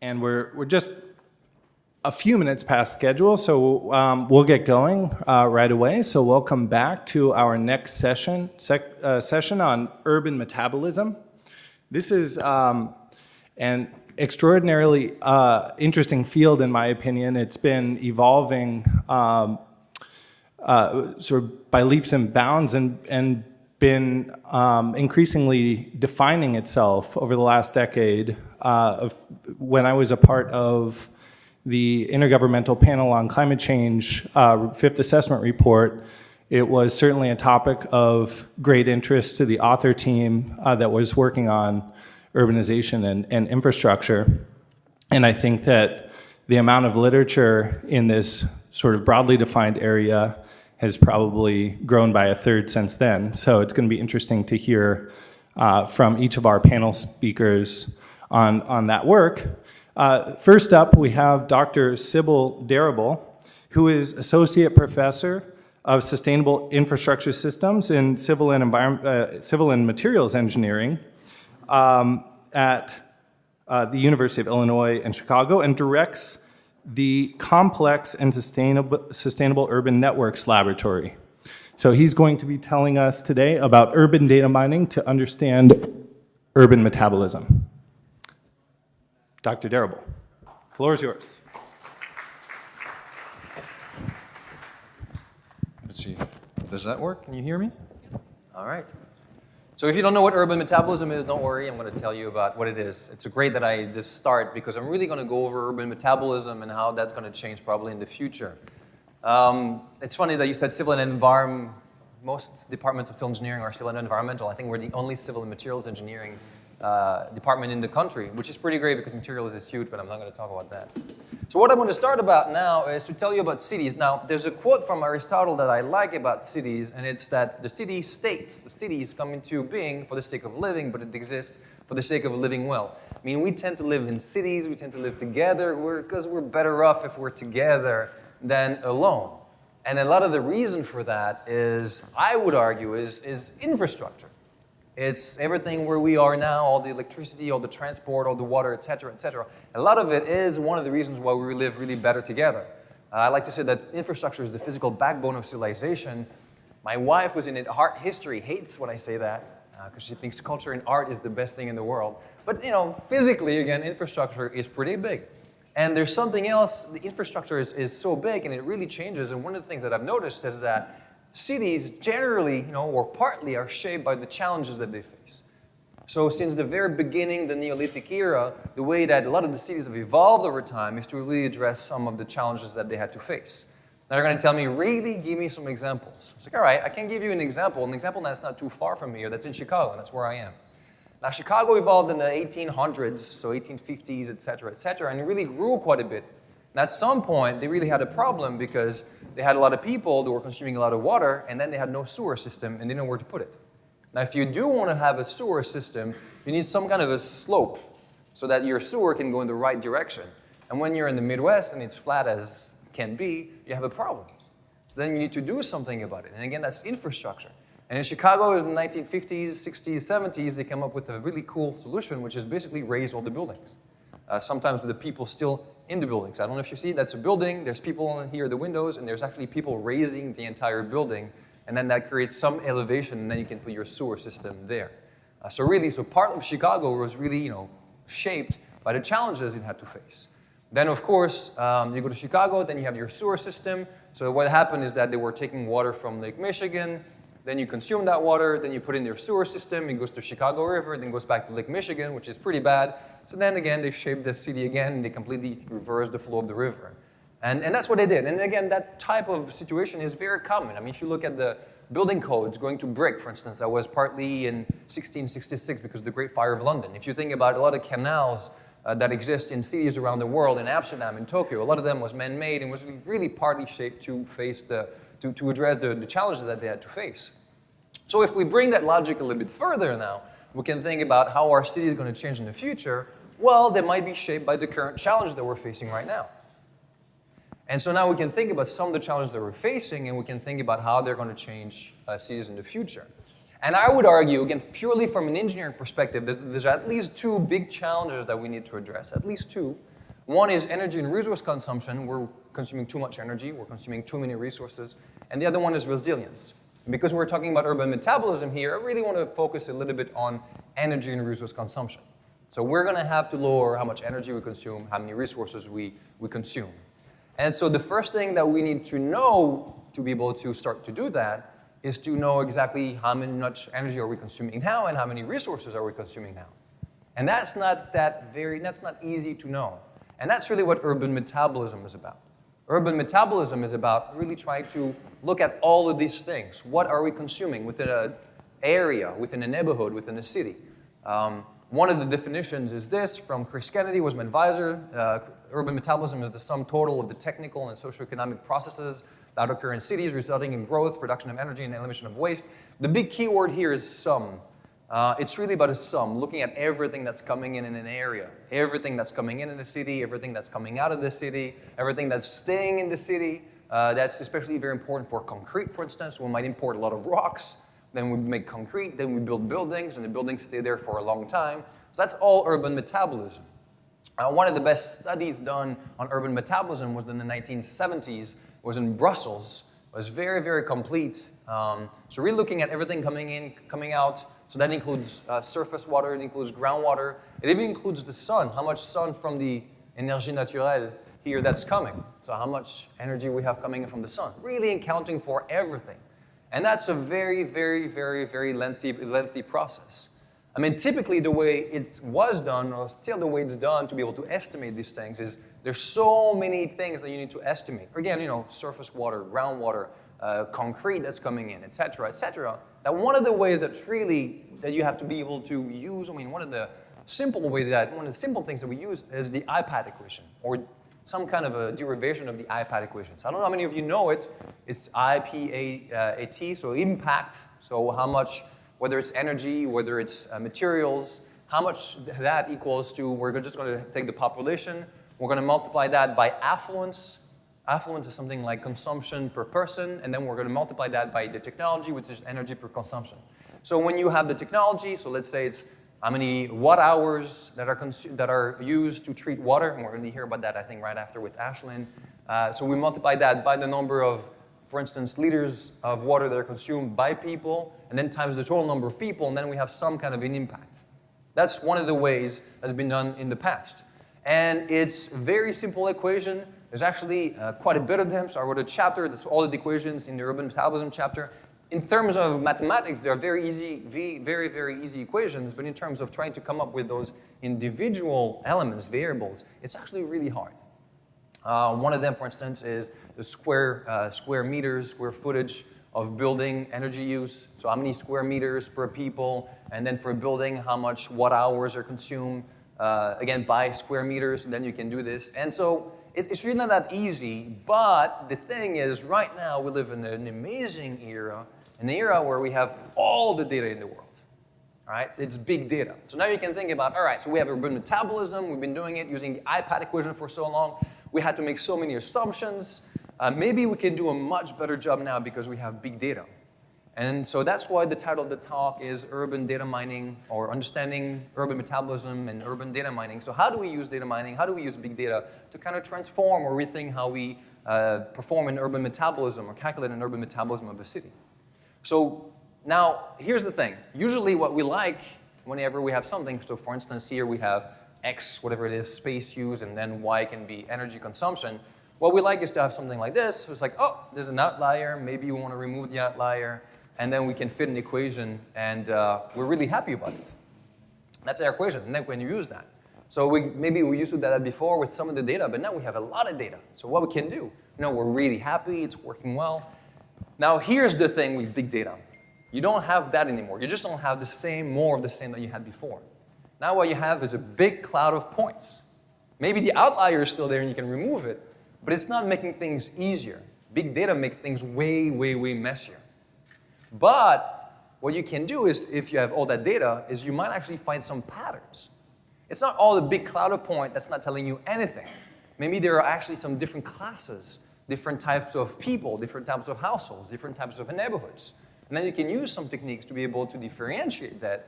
And we're just a few minutes past schedule, so we'll get going right away. So welcome back to our next session on urban metabolism. This is an extraordinarily interesting field, in my opinion. It's been evolving sort of by leaps and bounds and been increasingly defining itself over the last decade. When I was a part of the Intergovernmental Panel on Climate Change Fifth Assessment Report, it was certainly a topic of great interest to the author team that was working on urbanization and infrastructure. And I think that the amount of literature in this sort of broadly defined area has probably grown by a third since then. So it's going to be interesting to hear from each of our panel speakers on that work. First up, we have Dr. Sybil Derrible, who is Associate Professor of Sustainable Infrastructure Systems in Civil and Materials Engineering at the University of Illinois in Chicago, and directs the Complex and Sustainable Urban Networks Laboratory. So he's going to be telling us today about urban data mining to understand urban metabolism. Dr. Derrible, the floor is yours. Let's see, does that work? Can you hear me? All right. So if you don't know what urban metabolism is, don't worry, I'm going to tell you about what it is. It's great that I just start because I'm really going to go over urban metabolism and how that's going to change probably in the future. It's funny that you said civil and environment. Most departments of civil engineering are civil and environmental. I think we're the only civil and materials engineering department in the country, which is pretty great because materials is huge, but I'm not going to talk about that. So what I'm going to start about now is to tell you about cities. Now, there's a quote from Aristotle that I like about cities, and it's that the cities come into being for the sake of living, but it exists for the sake of living well. I mean, we tend to live in cities, we tend to live together, because we're better off if we're together than alone. And a lot of the reason for that is, I would argue, is infrastructure. It's everything where we are now, all the electricity, all the transport, all the water, et cetera, et cetera. A lot of it is one of the reasons why we live really better together. I like to say that infrastructure is the physical backbone of civilization. My wife was in art history, hates when I say that, because she thinks culture and art is the best thing in the world. But physically, again, infrastructure is pretty big. And there's something else, the infrastructure is so big and it really changes. And one of the things that I've noticed is that cities generally, or partly, are shaped by the challenges that they face. So since the very beginning, the Neolithic era, the way that a lot of the cities have evolved over time is to really address some of the challenges that they had to face. Now you're going to tell me, really? Give me some examples. It's like, all right, I can give you an example that's not too far from here, that's in Chicago, and that's where I am. Now Chicago evolved in the 1800s, so 1850s, et cetera, and it really grew quite a bit. And at some point, they really had a problem because they had a lot of people that were consuming a lot of water, and then they had no sewer system, and they didn't know where to put it. Now, if you do want to have a sewer system, you need some kind of a slope so that your sewer can go in the right direction. And when you're in the Midwest and it's flat as can be, you have a problem. So then you need to do something about it. And again, that's infrastructure. And in Chicago, in the 1950s, 60s, 70s, they came up with a really cool solution, which is basically raise all the buildings. Sometimes with the people still in the buildings. I don't know if you see, that's a building, there's people in here, the windows, and there's actually people raising the entire building, and then that creates some elevation, and then you can put your sewer system there. So part of Chicago was really, shaped by the challenges it had to face. Then, of course, you go to Chicago, then you have your sewer system. So what happened is that they were taking water from Lake Michigan, then you consume that water, then you put in your sewer system, it goes to Chicago River, then goes back to Lake Michigan, which is pretty bad. So then again, they shaped the city again, and they completely reversed the flow of the river. And that's what they did. And again, that type of situation is very common. I mean, if you look at the building codes going to brick, for instance, that was partly in 1666 because of the Great Fire of London. If you think about a lot of canals that exist in cities around the world, in Amsterdam, in Tokyo, a lot of them was man-made and was really partly shaped to face to address the challenges that they had to face. So if we bring that logic a little bit further now, we can think about how our city is going to change in the future. Well, they might be shaped by the current challenges that we're facing right now. And so now we can think about some of the challenges that we're facing, and we can think about how they're going to change cities in the future. And I would argue, again, purely from an engineering perspective, there's at least two big challenges that we need to address, at least two. One is energy and resource consumption. We're consuming too much energy, we're consuming too many resources. And the other one is resilience. And because we're talking about urban metabolism here, I really want to focus a little bit on energy and resource consumption. So we're going to have to lower how much energy we consume, how many resources we consume. And so the first thing that we need to know to be able to start to do that is to know exactly how much energy are we consuming now and how many resources are we consuming now. And that's not easy to know. And that's really what urban metabolism is about. Urban metabolism is about really trying to look at all of these things. What are we consuming within an area, within a neighborhood, within a city? One of the definitions is this from Chris Kennedy, was my advisor. Urban metabolism is the sum total of the technical and socioeconomic processes that occur in cities, resulting in growth, production of energy, and elimination of waste. The big key word here is sum. It's really about a sum, looking at everything that's coming in an area, everything that's coming in a city, everything that's coming out of the city, everything that's staying in the city. That's especially very important for concrete, for instance. We might import a lot of rocks, then we make concrete, then we build buildings, and the buildings stay there for a long time. So that's all urban metabolism. One of the best studies done on urban metabolism was in the 1970s, was in Brussels. It was very, very complete. So really looking at everything coming in, coming out. So that includes surface water, it includes groundwater. It even includes the sun, how much sun from the énergie naturelle here that's coming. So how much energy we have coming in from the sun. Really accounting for everything. And that's a very, very, very, very lengthy process. I mean, typically the way it was done, or still the way it's done to be able to estimate these things is there's so many things that you need to estimate. Again, surface water, groundwater, concrete that's coming in, et cetera, that one of the ways that you have to be able to use, one of the simple things that we use is the iPad equation, or some kind of a derivation of the iPad equation. So I don't know how many of you know it. It's IPAT, so impact, so how much, whether it's energy, whether it's materials, how much that equals to, we're just going to take the population, we're going to multiply that by affluence. Affluence is something like consumption per person, and then we're going to multiply that by the technology, which is energy per consumption. So when you have the technology, so let's say it's how many watt hours that are used to treat water, and we're going to hear about that, I think, right after with Ashlynn. So we multiply that by the number of, for instance, liters of water that are consumed by people, and then times the total number of people, and then we have some kind of an impact. That's one of the ways that's been done in the past. And it's a very simple equation. There's actually quite a bit of them, so I wrote a chapter that's all of the equations in the urban metabolism chapter. In terms of mathematics, they're very, very easy equations, but in terms of trying to come up with those individual elements, variables, it's actually really hard. One of them, for instance, is the square meters, square footage of building energy use. So how many square meters per people, and then for a building, how much watt hours are consumed, again, by square meters, and then you can do this. And so it's really not that easy, but the thing is, right now, we live in an amazing era, an era where we have all the data in the world. All right? It's big data. So now you can think about, all right, so we have urban metabolism. We've been doing it using the iPad equation for so long. We had to make so many assumptions. Maybe we can do a much better job now because we have big data. And so that's why the title of the talk is Urban Data Mining, or Understanding Urban Metabolism and Urban Data Mining. So how do we use data mining? How do we use big data to kind of transform or rethink how we perform an urban metabolism or calculate an urban metabolism of a city? So now, here's the thing. Usually what we like whenever we have something, so for instance, here we have X, whatever it is, space use, and then Y can be energy consumption. What we like is to have something like this. So it's like, oh, there's an outlier. Maybe we want to remove the outlier. And then we can fit an equation, and we're really happy about it. That's our equation, and then when you use that. So maybe we used to do that before with some of the data, but now we have a lot of data. So what we can do, we're really happy, it's working well. Now here's the thing with big data. You don't have that anymore. You just don't have more of the same that you had before. Now what you have is a big cloud of points. Maybe the outlier is still there and you can remove it, but it's not making things easier. Big data make things way, way, way messier. But what you can do is, if you have all that data, is you might actually find some patterns. It's not all the big cloud of point that's not telling you anything. Maybe there are actually some different classes, different types of people, different types of households, different types of neighborhoods. And then you can use some techniques to be able to differentiate them,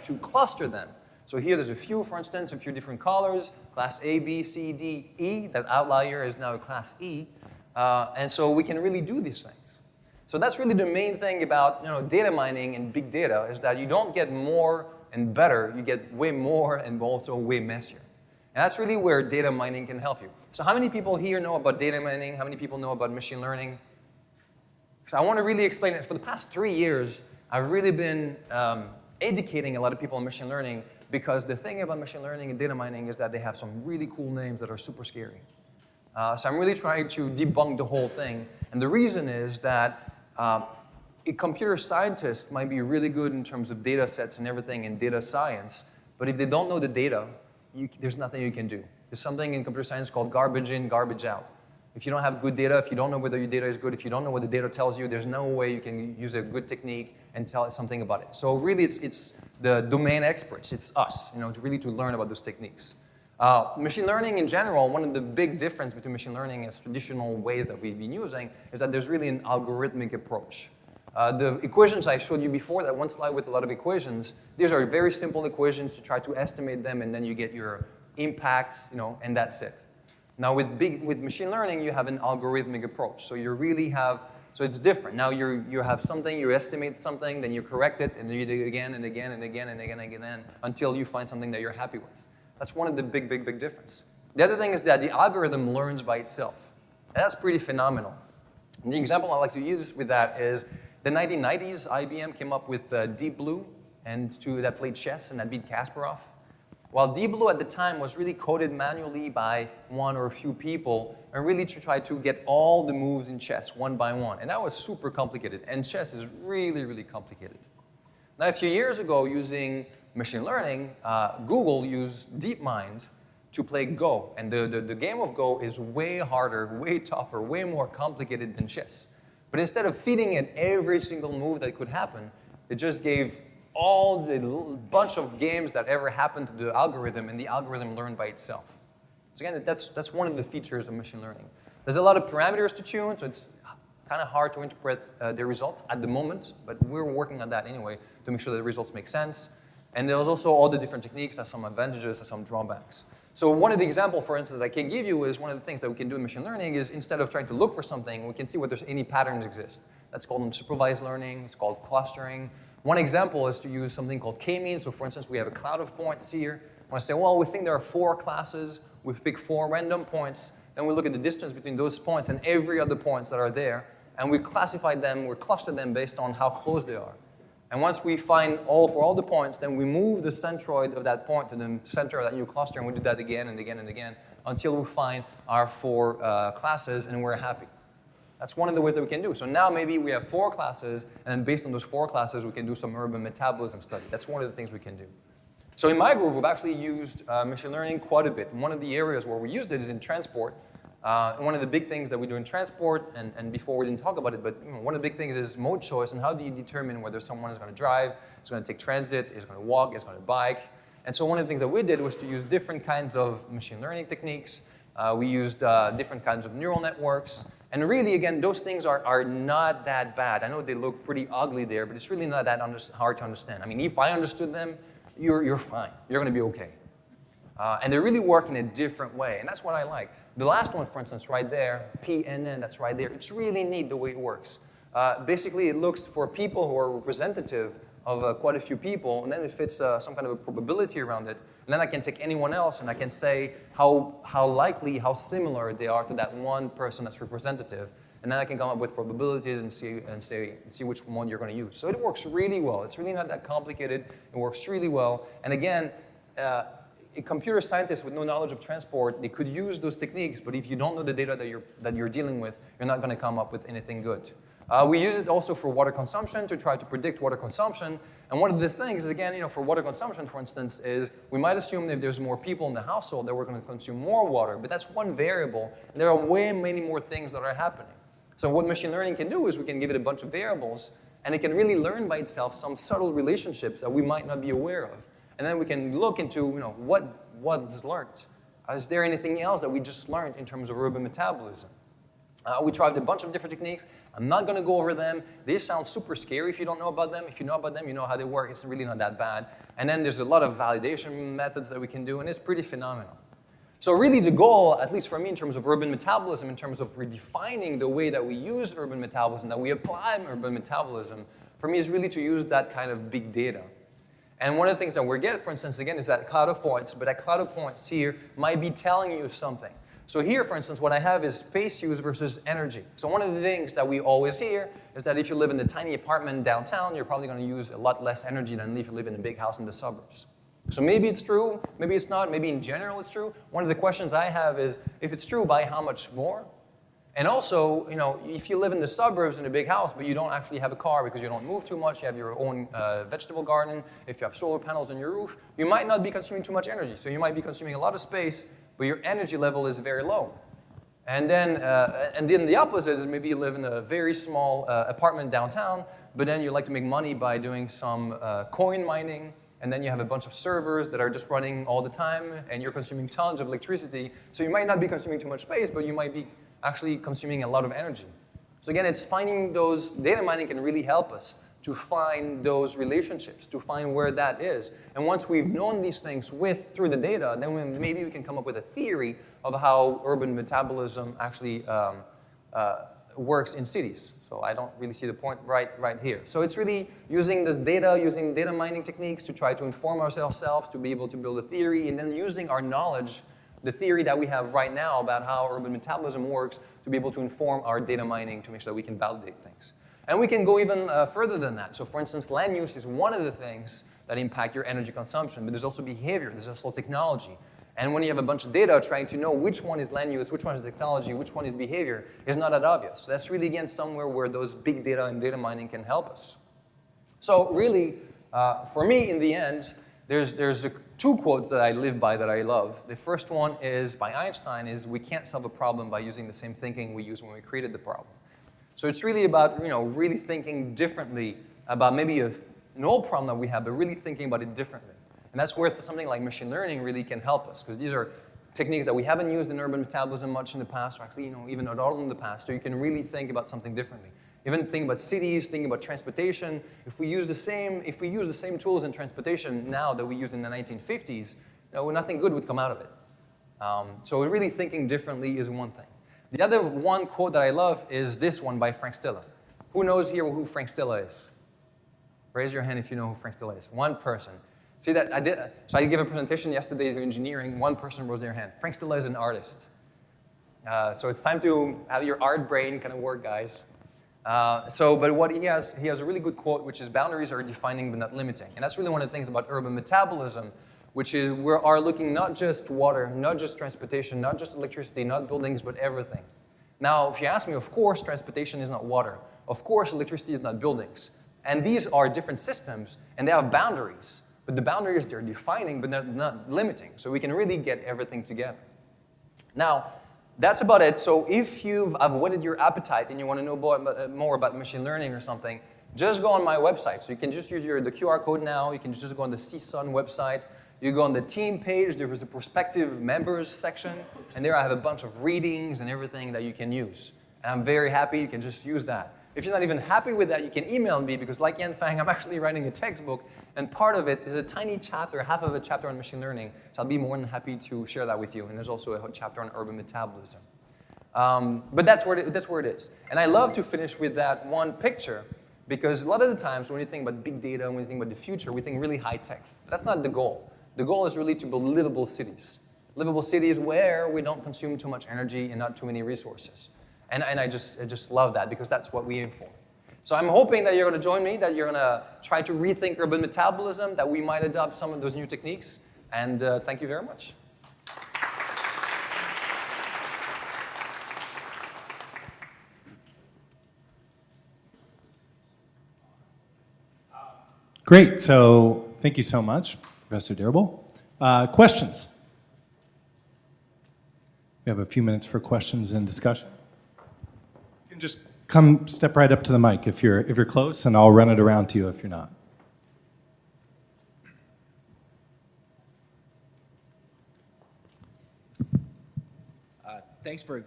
to cluster them. So here there's a few, for instance, a few different colors, class A, B, C, D, E. That outlier is now a class E. And so we can really do these things. So that's really the main thing about data mining and big data is that you don't get more and better, you get way more and also way messier. And that's really where data mining can help you. So how many people here know about data mining? How many people know about machine learning? So I want to really explain it. For the past 3 years, I've really been educating a lot of people on machine learning because the thing about machine learning and data mining is that they have some really cool names that are super scary. So I'm really trying to debunk the whole thing. And the reason is that a computer scientist might be really good in terms of data sets and everything in data science, but if they don't know the data, there's nothing you can do. There's something in computer science called garbage in, garbage out. If you don't have good data, if you don't know whether your data is good, if you don't know what the data tells you, there's no way you can use a good technique and tell it something about it. So really, it's the domain experts. It's us, to learn about those techniques. Machine learning in general, one of the big difference between machine learning and traditional ways that we've been using is that there's really an algorithmic approach. The equations I showed you before, that one slide with a lot of equations, these are very simple equations to try to estimate them, and then you get your impact, and that's it. Now with machine learning, you have an algorithmic approach. So you really have, so it's different. Now you have something, you estimate something, then you correct it, and then you do it again and again and again and again and again until you find something that you're happy with. That's one of the big difference. The other thing is that the algorithm learns by itself. And that's pretty phenomenal. And the example I like to use with that is the 1990s, IBM came up with Deep Blue that played chess and that beat Kasparov. While Deep Blue at the time was really coded manually by one or a few people and really to try to get all the moves in chess one by one. And that was super complicated. And chess is really complicated. Now, a few years ago, using machine learning, Google used DeepMind to play Go. And the game of Go is way harder, way tougher, way more complicated than chess. But instead of feeding it every single move that could happen, it just gave all the bunch of games that ever happened to the algorithm, and the algorithm learned by itself. So again, that's one of the features of machine learning. There's a lot of parameters to tune, so it's kind of hard to interpret the results at the moment, but we're working on that anyway to make sure that the results make sense. And there's also all the different techniques, has some advantages and some drawbacks. So one of the examples, for instance, that I can give you is one of the things that we can do in machine learning is instead of trying to look for something, we can see whether any patterns exist. That's called unsupervised learning. It's called clustering. One example is to use something called k-means. So for instance, we have a cloud of points here. I want to say, well, we think there are 4 classes. We pick 4 random points. Then we look at the distance between those points and every other points that are there. And we classify them, we cluster them based on how close they are. And once we find for all the points, then we move the centroid of that point to the center of that new cluster, and we do that again and again and again until we find our 4 classes, and we're happy. That's one of the ways that we can do. So now maybe we have 4 classes, and then based on those 4 classes, we can do some urban metabolism study. That's one of the things we can do. So in my group, we've actually used machine learning quite a bit. And one of the areas where we used it is in transport. And one of the big things that we do in transport, and before we didn't talk about it, but one of the big things is mode choice, and how do you determine whether someone is going to drive, is going to take transit, is going to walk, is going to bike. And so one of the things that we did was to use different kinds of machine learning techniques. We used different kinds of neural networks. And really, again, those things are not that bad. I know they look pretty ugly there, but it's really not that hard to understand. I mean, if I understood them, you're fine. You're going to be OK. And they really work in a different way, and that's what I like. The last one, for instance, right there, PNN, that's right there. It's really neat the way it works. Basically, it looks for people who are representative of quite a few people, and then it fits some kind of a probability around it. And then I can take anyone else, and I can say how likely, how similar they are to that one person that's representative. And then I can come up with probabilities and see which one you're going to use. So it works really well. It's really not that complicated. It works really well. And again, a computer scientist with no knowledge of transport, they could use those techniques, but if you don't know the data that you're dealing with, you're not going to come up with anything good. We use it also for water consumption to try to predict water consumption. And one of the things, again, for water consumption, for instance, is we might assume that if there's more people in the household that we're going to consume more water, but that's one variable. And there are way many more things that are happening. So what machine learning can do is we can give it a bunch of variables, and it can really learn by itself some subtle relationships that we might not be aware of. And then we can look into what is learned. Is there anything else that we just learned in terms of urban metabolism? We tried a bunch of different techniques. I'm not going to go over them. They sound super scary if you don't know about them. If you know about them, you know how they work. It's really not that bad. And then there's a lot of validation methods that we can do, and it's pretty phenomenal. So really the goal, at least for me in terms of urban metabolism, in terms of redefining the way that we use urban metabolism, that we apply urban metabolism, for me is really to use that kind of big data. And one of the things that we're getting, for instance, again, is that cloud of points, but that cloud of points here might be telling you something. So here, for instance, what I have is space use versus energy. So one of the things that we always hear is that if you live in a tiny apartment downtown, you're probably going to use a lot less energy than if you live in a big house in the suburbs. So maybe it's true, maybe it's not, maybe in general it's true. One of the questions I have is, if it's true, by how much more? And also, if you live in the suburbs in a big house, but you don't actually have a car because you don't move too much, you have your own vegetable garden, if you have solar panels on your roof, you might not be consuming too much energy. So you might be consuming a lot of space, but your energy level is very low. And then the opposite is maybe you live in a very small apartment downtown, but then you like to make money by doing some coin mining, and then you have a bunch of servers that are just running all the time, and you're consuming tons of electricity. So you might not be consuming too much space, but you might be actually consuming a lot of energy. So again, it's finding those, data mining can really help us to find those relationships, to find where that is. And once we've known these things through the data, then maybe we can come up with a theory of how urban metabolism actually works in cities. So I don't really see the point right here. So it's really using this data, using data mining techniques to try to inform ourselves, to be able to build a theory, and then using our knowledge, the theory that we have right now about how urban metabolism works, to be able to inform our data mining to make sure that we can validate things. And we can go even further than that. So for instance, land use is one of the things that impact your energy consumption, but there's also behavior, there's also technology. And when you have a bunch of data, trying to know which one is land use, which one is technology, which one is behavior, is not that obvious. So that's really, again, somewhere where those big data and data mining can help us. So really, for me, in the end, there's two quotes that I live by that I love. The first one is by Einstein, is we can't solve a problem by using the same thinking we used when we created the problem. So it's really about, really thinking differently about maybe an old problem that we have, but really thinking about it differently. And that's where something like machine learning really can help us, because these are techniques that we haven't used in urban metabolism much in the past, or actually, even at all in the past, so you can really think about something differently. Even think about cities, thinking about transportation. If we use the same tools in transportation now that we used in the 1950s, nothing good would come out of it. So really thinking differently is one thing. The other one quote that I love is this one by Frank Stilla. Who knows here who Frank Stilla is? Raise your hand if you know who Frank Stilla is. One person. See that I did. So I gave a presentation yesterday to engineering. One person raised their hand. Frank Stilla is an artist. So it's time to have your art brain kind of work, guys. But what he has a really good quote, which is boundaries are defining but not limiting. And that's really one of the things about urban metabolism, which is we are looking not just water, not just transportation, not just electricity, not buildings, but everything. Now, if you ask me, of course, transportation is not water. Of course, electricity is not buildings. And these are different systems, and they have boundaries. But the boundaries, they're defining, but not limiting. So we can really get everything together. Now, that's about it. So if you've whetted your appetite and you want to know more about machine learning or something, just go on my website. So you can just use the QR code now. You can just go on the CSUN website. You go on the team page. There is a prospective members section. And there I have a bunch of readings and everything that you can use. And I'm very happy you can just use that. If you're not even happy with that, you can email me, because like Yan Fang, I'm actually writing a textbook, and part of it is a tiny chapter, half of a chapter on machine learning, so I'll be more than happy to share that with you. And there's also a chapter on urban metabolism. But that's where it is. And I love to finish with that one picture, because a lot of the times when you think about big data, when you think about the future, we think really high tech. But that's not the goal. The goal is really to build livable cities. Livable cities where we don't consume too much energy and not too many resources. And I just love that, because that's what we aim for. So I'm hoping that you're going to join me, that you're going to try to rethink urban metabolism, that we might adopt some of those new techniques. And thank you very much. Great. So thank you so much, Professor Derrible. Questions? We have a few minutes for questions and discussion. You can just step right up to the mic if you're close, and I'll run it around to you if you're not. Thanks for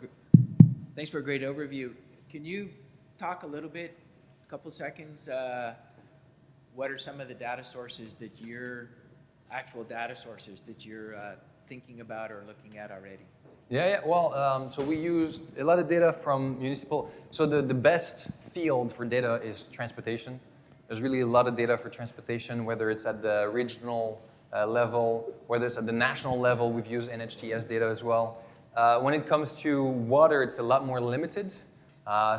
Thanks for a great overview. Can you talk a little bit, a couple seconds, what are some of the data sources that actual data sources that you're thinking about or looking at already? Yeah. Well, so we use a lot of data from municipal. So the best field for data is transportation. There's really a lot of data for transportation, whether it's at the regional level, whether it's at the national level. We've used NHTS data as well. When it comes to water, it's a lot more limited.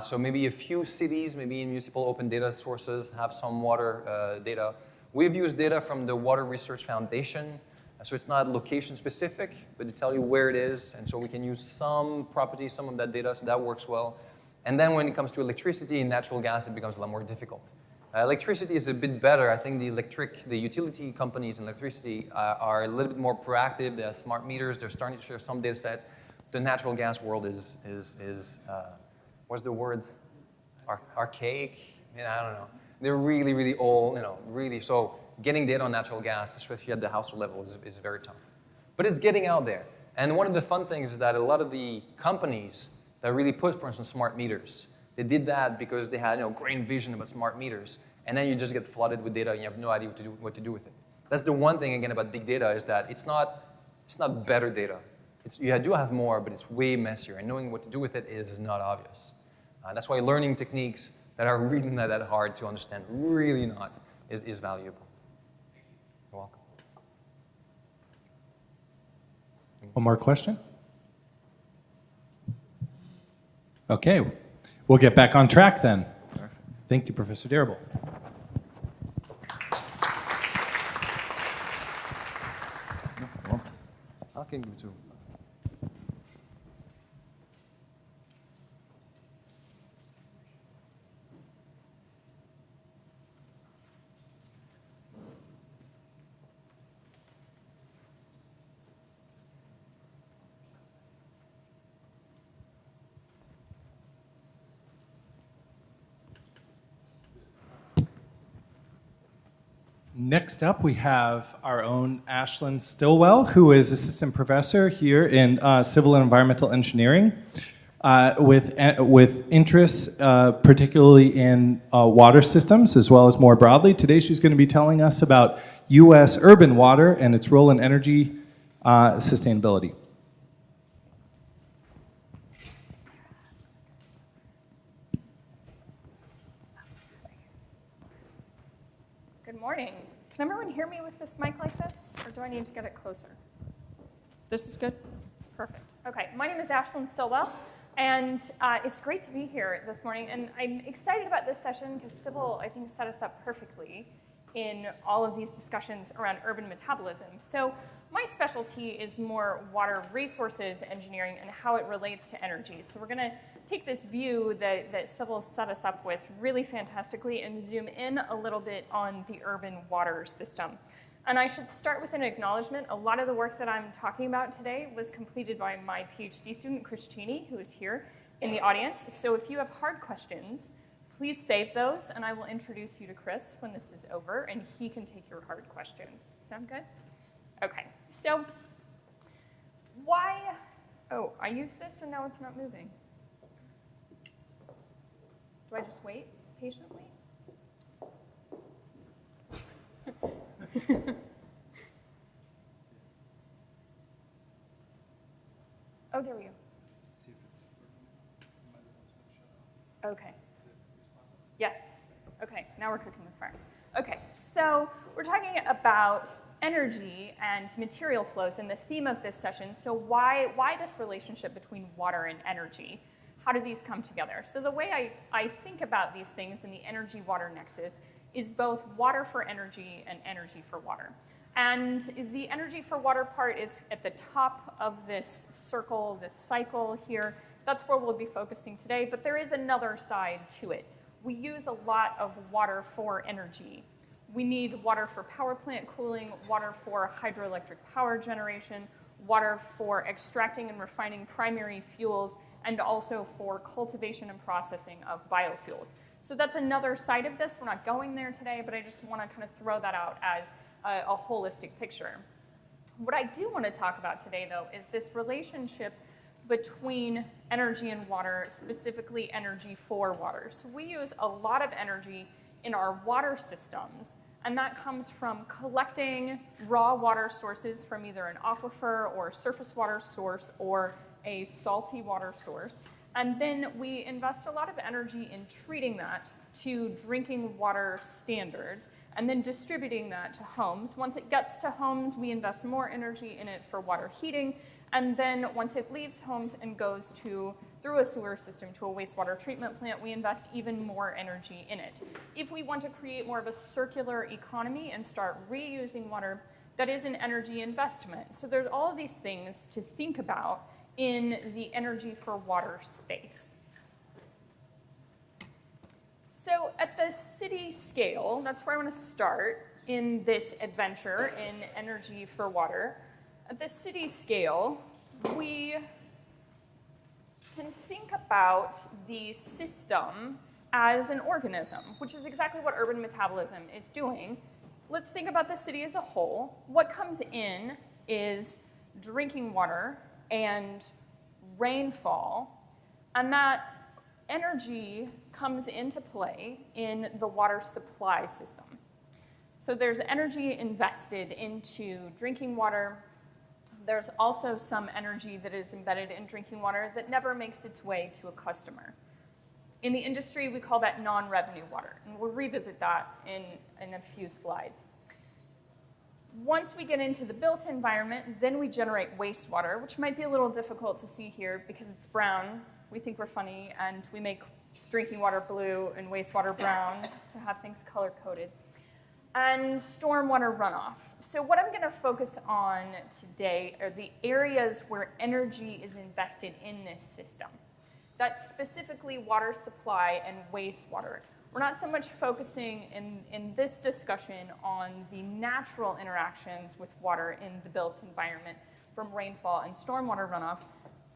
So maybe a few cities, maybe in municipal open data sources, have some water data. We've used data from the Water Research Foundation. So it's not location specific, but to tell you where it is. And so we can use some properties, some of that data, so that works well. And then when it comes to electricity and natural gas, it becomes a lot more difficult. Electricity is a bit better. I think the utility companies in electricity are a little bit more proactive. They have smart meters. They're starting to share some data set. The natural gas world is what's the word? Archaic? I don't know. They're really, really old, really. So getting data on natural gas, especially at the household level, is very tough. But it's getting out there. And one of the fun things is that a lot of the companies that really put, for instance, smart meters, they did that because they had great vision about smart meters. And then you just get flooded with data and you have no idea what to do with it. That's the one thing, again, about big data is that it's not better data. You do have more, but it's way messier. And knowing what to do with it is not obvious. That's why learning techniques that are really not that hard to understand, really not, is valuable. You're welcome. One more question? Okay, we'll get back on track then. Thank you, Professor Derrible. I can give it to him. Next up, we have our own Ashlynn Stillwell, who is assistant professor here in civil and environmental engineering, with interests particularly in water systems as well as more broadly. Today, she's going to be telling us about U.S. urban water and its role in energy sustainability. Good morning. Can everyone hear me with this mic like this, or do I need to get it closer? This is good? Perfect. Okay, my name is Ashlynn Stillwell, and it's great to be here this morning, and I'm excited about this session because Sybil, I think, set us up perfectly in all of these discussions around urban metabolism. So my specialty is more water resources engineering and how it relates to energy. So we're going to take this view that Sybil set us up with really fantastically and zoom in a little bit on the urban water system. And I should start with an acknowledgement. A lot of the work that I'm talking about today was completed by my PhD student, Chris Cheney, who is here in the audience. So if you have hard questions, please save those, and I will introduce you to Chris when this is over, and he can take your hard questions. Sound good? Okay, so why, I used this and now it's not moving. Do I just wait patiently? Oh, there we go. Okay. Yes. Okay, now we're cooking with fire. Okay, so we're talking about energy and material flows and the theme of this session. So why this relationship between water and energy? How do these come together? So the way I think about these things in the energy-water nexus is both water for energy and energy for water. And the energy for water part is at the top of this circle, this cycle here. That's where we'll be focusing today, but there is another side to it. We use a lot of water for energy. We need water for power plant cooling, water for hydroelectric power generation, water for extracting and refining primary fuels, and also for cultivation and processing of biofuels. So that's another side of this. We're not going there today, but I just want to kind of throw that out as a holistic picture. What I do want to talk about today, though, is this relationship between energy and water, specifically energy for water. So we use a lot of energy in our water systems, and that comes from collecting raw water sources from either an aquifer or a surface water source or a salty water source. And then we invest a lot of energy in treating that to drinking water standards and then distributing that to homes. Once it gets to homes, we invest more energy in it for water heating. And then once it leaves homes and goes through a sewer system to a wastewater treatment plant, we invest even more energy in it. If we want to create more of a circular economy and start reusing water, that is an energy investment. So there's all of these things to think about in the energy for water space. So at the city scale, that's where I want to start in this adventure in energy for water. At the city scale, we can think about the system as an organism, which is exactly what urban metabolism is doing. Let's think about the city as a whole. What comes in is drinking water and rainfall, and that energy comes into play in the water supply system. So there's energy invested into drinking water. There's also some energy that is embedded in drinking water that never makes its way to a customer. In the industry, we call that non-revenue water, and we'll revisit that in a few slides. Once we get into the built environment, then we generate wastewater, which might be a little difficult to see here because it's brown. We think we're funny, and we make drinking water blue and wastewater brown to have things color-coded. And stormwater runoff. So what I'm going to focus on today are the areas where energy is invested in this system. That's specifically water supply and wastewater. We're not so much focusing in this discussion on the natural interactions with water in the built environment from rainfall and stormwater runoff.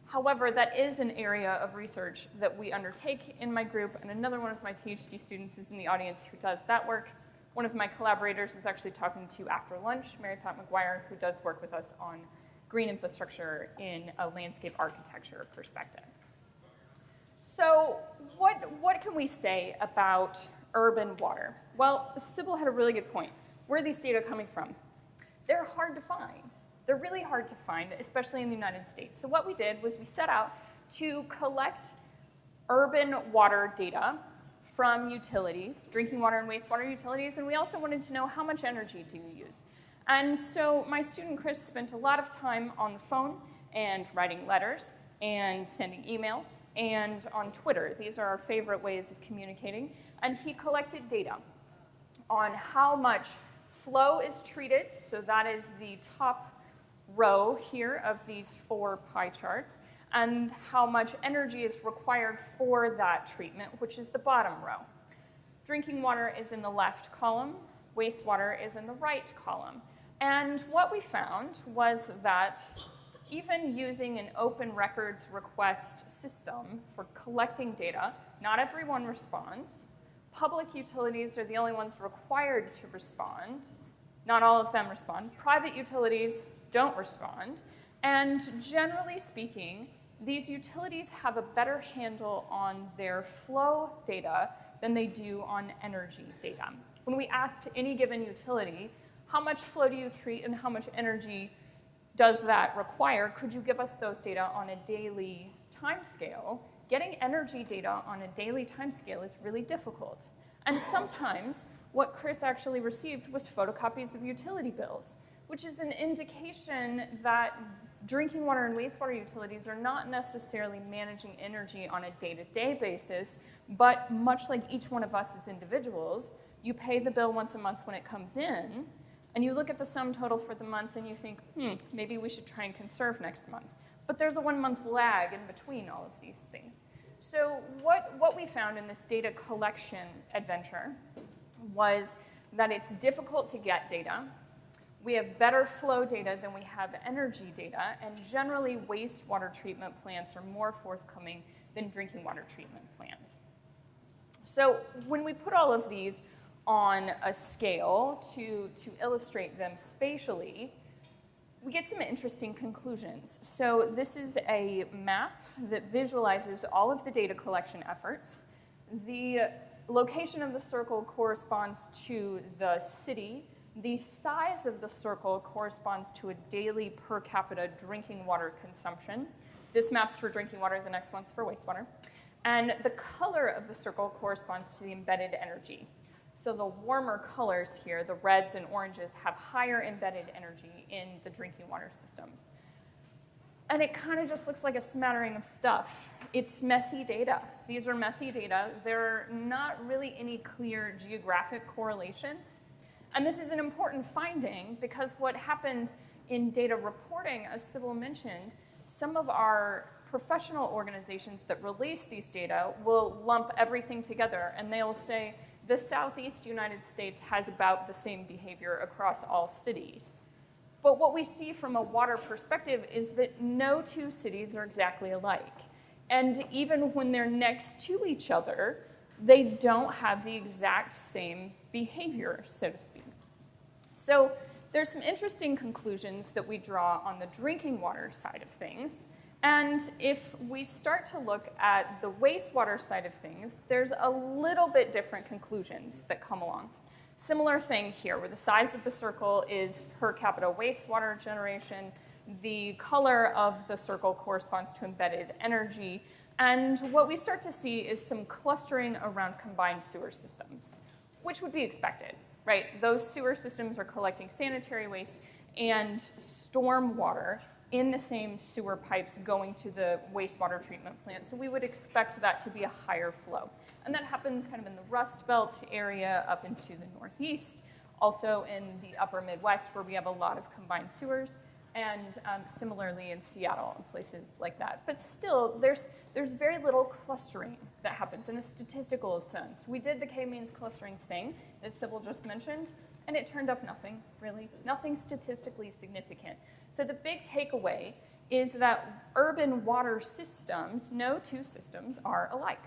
However, that is an area of research that we undertake in my group, and another one of my PhD students is in the audience who does that work. One of my collaborators is actually talking to you after lunch, Mary Pat McGuire, who does work with us on green infrastructure in a landscape architecture perspective. So what can we say about urban water? Well, Sybil had a really good point. Where are these data coming from? They're hard to find. They're really hard to find, especially in the United States. So what we did was we set out to collect urban water data from utilities, drinking water and wastewater utilities, and we also wanted to know how much energy do you use. And so my student Chris spent a lot of time on the phone and writing letters and sending emails and on Twitter. These are our favorite ways of communicating. And he collected data on how much flow is treated, so that is the top row here of these 4 pie charts, and how much energy is required for that treatment, which is the bottom row. Drinking water is in the left column, wastewater is in the right column. And what we found was that even using an open records request system for collecting data, not everyone responds. Public utilities are the only ones required to respond. Not all of them respond. Private utilities don't respond. And generally speaking, these utilities have a better handle on their flow data than they do on energy data. When we asked any given utility, how much flow do you treat and how much energy does that require? Could you give us those data on a daily time scale? Getting energy data on a daily time scale is really difficult. And sometimes what Chris actually received was photocopies of utility bills, which is an indication that drinking water and wastewater utilities are not necessarily managing energy on a day-to-day basis, but much like each one of us as individuals, you pay the bill once a month when it comes in, and you look at the sum total for the month and you think, maybe we should try and conserve next month. But there's a 1-month lag in between all of these things. So what we found in this data collection adventure was that it's difficult to get data. We have better flow data than we have energy data, and generally wastewater treatment plants are more forthcoming than drinking water treatment plants. So when we put all of these on a scale to illustrate them spatially, we get some interesting conclusions. So this is a map that visualizes all of the data collection efforts. The location of the circle corresponds to the city. The size of the circle corresponds to a daily per capita drinking water consumption. This map's for drinking water, the next one's for wastewater. And the color of the circle corresponds to the embedded energy. So the warmer colors here, the reds and oranges, have higher embedded energy in the drinking water systems. And it kind of just looks like a smattering of stuff. It's messy data. These are messy data. There are not really any clear geographic correlations. And this is an important finding because what happens in data reporting, as Sybil mentioned, some of our professional organizations that release these data will lump everything together, and they'll say the Southeast United States has about the same behavior across all cities. But what we see from a water perspective is that no two cities are exactly alike. And even when they're next to each other, they don't have the exact same behavior, so to speak. So there's some interesting conclusions that we draw on the drinking water side of things. And if we start to look at the wastewater side of things, there's a little bit different conclusions that come along. Similar thing here, where the size of the circle is per capita wastewater generation. The color of the circle corresponds to embedded energy. And what we start to see is some clustering around combined sewer systems, which would be expected, right? Those sewer systems are collecting sanitary waste and storm water in the same sewer pipes going to the wastewater treatment plant. So we would expect that to be a higher flow. And that happens kind of in the Rust Belt area up into the Northeast, also in the upper Midwest where we have a lot of combined sewers, and similarly in Seattle and places like that. But still, there's very little clustering that happens in a statistical sense. We did the K-means clustering thing, as Sybil just mentioned, and it turned up nothing, really. Nothing statistically significant. So the big takeaway is that urban water systems, no two systems are alike.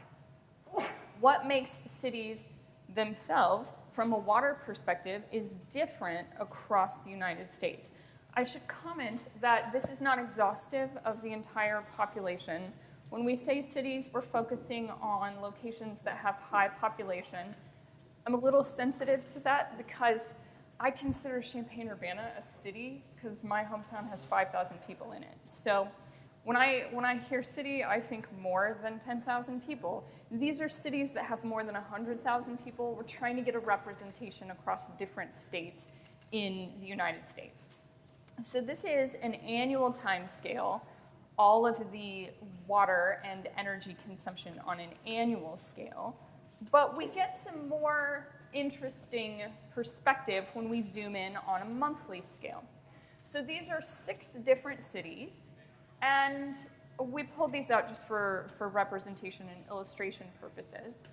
What makes cities themselves, from a water perspective, is different across the United States. I should comment that this is not exhaustive of the entire population. When we say cities, we're focusing on locations that have high population. I'm a little sensitive to that because I consider Champaign-Urbana a city because my hometown has 5,000 people in it. So when I hear city, I think more than 10,000 people. These are cities that have more than 100,000 people. We're trying to get a representation across different states in the United States. So this is an annual time scale, all of the water and energy consumption on an annual scale. But we get some more interesting perspective when we zoom in on a monthly scale. So these are 6 different cities, and we pulled these out just for representation and illustration purposes.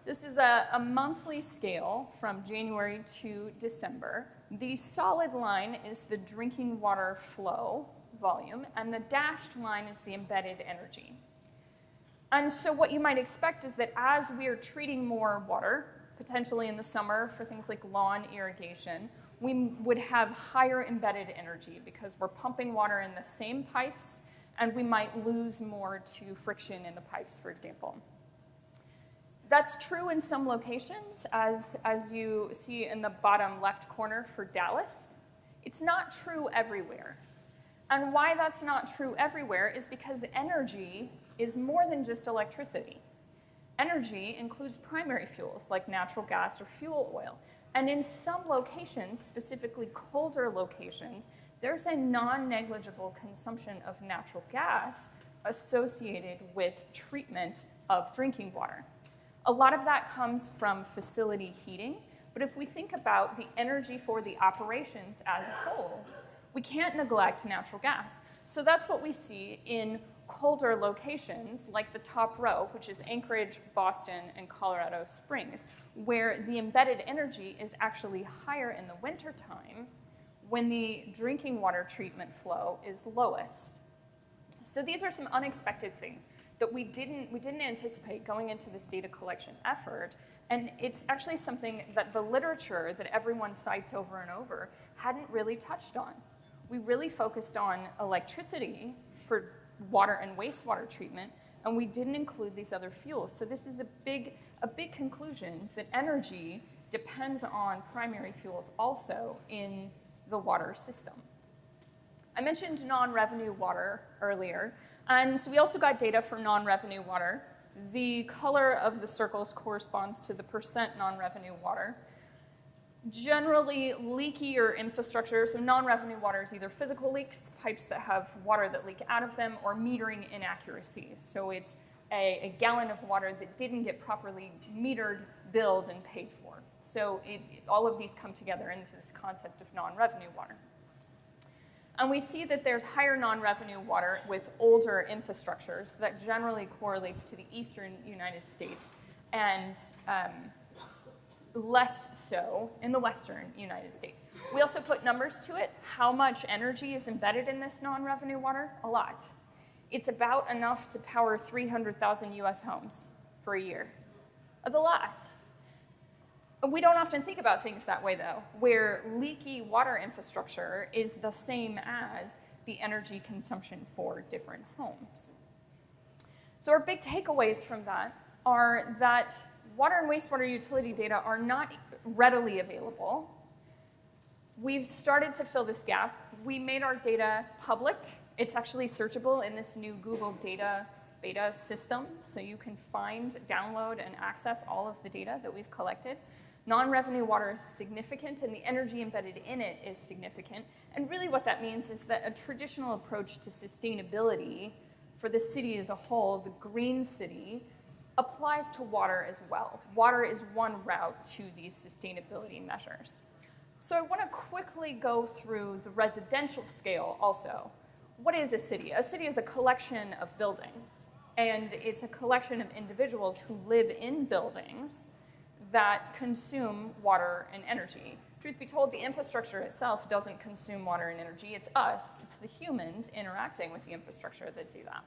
This is a monthly scale from January to December. The solid line is the drinking water flow volume, and the dashed line is the embedded energy. And so what you might expect is that as we are treating more water, potentially in the summer for things like lawn irrigation, we would have higher embedded energy because we're pumping water in the same pipes, and we might lose more to friction in the pipes, for example. That's true in some locations, as you see in the bottom left corner for Dallas. It's not true everywhere. And why that's not true everywhere is because energy is more than just electricity. Energy includes primary fuels like natural gas or fuel oil. And in some locations, specifically colder locations, there's a non-negligible consumption of natural gas associated with treatment of drinking water. A lot of that comes from facility heating, but if we think about the energy for the operations as a whole, we can't neglect natural gas. So that's what we see in colder locations like the top row, which is Anchorage, Boston, and Colorado Springs, where the embedded energy is actually higher in the wintertime when the drinking water treatment flow is lowest. So these are some unexpected things that we didn't anticipate going into this data collection effort, and it's actually something that the literature that everyone cites over and over hadn't really touched on. we really focused on electricity for water and wastewater treatment, and we didn't include these other fuels. So this is a big conclusion that energy depends on primary fuels also in the water system. I mentioned non-revenue water earlier, and so we also got data for non-revenue water. The color of the circles corresponds to the percent non-revenue water. Generally, leakier infrastructure, so non-revenue water is either physical leaks, pipes that have water that leak out of them, or metering inaccuracies. So it's a gallon of water that didn't get properly metered, billed, and paid for. So all of these come together into this concept of non-revenue water. And we see that there's higher non-revenue water with older infrastructures that generally correlates to the eastern United States and less so in the western United States. We also put numbers to it. How much energy is embedded in this non-revenue water? A lot. It's about enough to power 300,000 US homes for a year. That's a lot. We don't often think about things that way, though, where leaky water infrastructure is the same as the energy consumption for different homes. So our big takeaways from that are that water and wastewater utility data are not readily available. We've started to fill this gap. We made our data public. It's actually searchable in this new Google Data Beta system, so you can find, download, and access all of the data that we've collected. Non-revenue water is significant, and the energy embedded in it is significant. And really what that means is that a traditional approach to sustainability for the city as a whole, the green city, applies to water as well. Water is one route to these sustainability measures. So I want to quickly go through the residential scale also. What is a city? A city is a collection of buildings, and it's a collection of individuals who live in buildings that consume water and energy. Truth be told, the infrastructure itself doesn't consume water and energy. It's us, it's the humans interacting with the infrastructure that do that.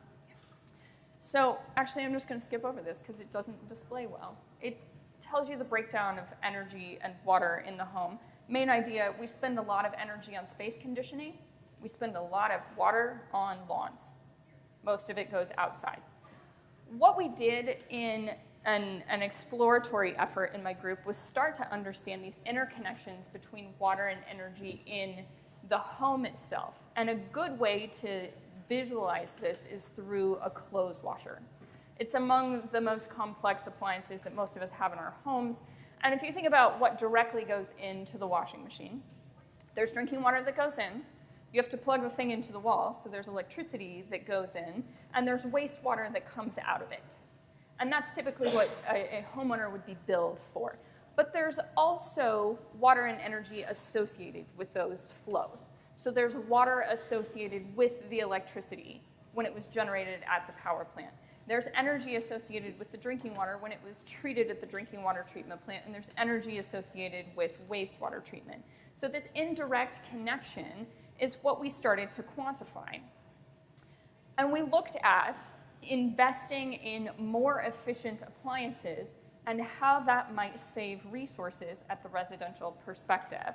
So actually, I'm just going to skip over this because it doesn't display well. It tells you the breakdown of energy and water in the home. Main idea, we spend a lot of energy on space conditioning. We spend a lot of water on lawns. Most of it goes outside. What we did in an exploratory effort in my group was start to understand these interconnections between water and energy in the home itself. And a good way to visualize this is through a clothes washer. It's among the most complex appliances that most of us have in our homes. And if you think about what directly goes into the washing machine, there's drinking water that goes in. You have to plug the thing into the wall, so there's electricity that goes in, and there's wastewater that comes out of it. And that's typically what a homeowner would be billed for. But there's also water and energy associated with those flows. So there's water associated with the electricity when it was generated at the power plant. There's energy associated with the drinking water when it was treated at the drinking water treatment plant, and there's energy associated with wastewater treatment. So this indirect connection is what we started to quantify. And we looked at investing in more efficient appliances and how that might save resources at the residential perspective.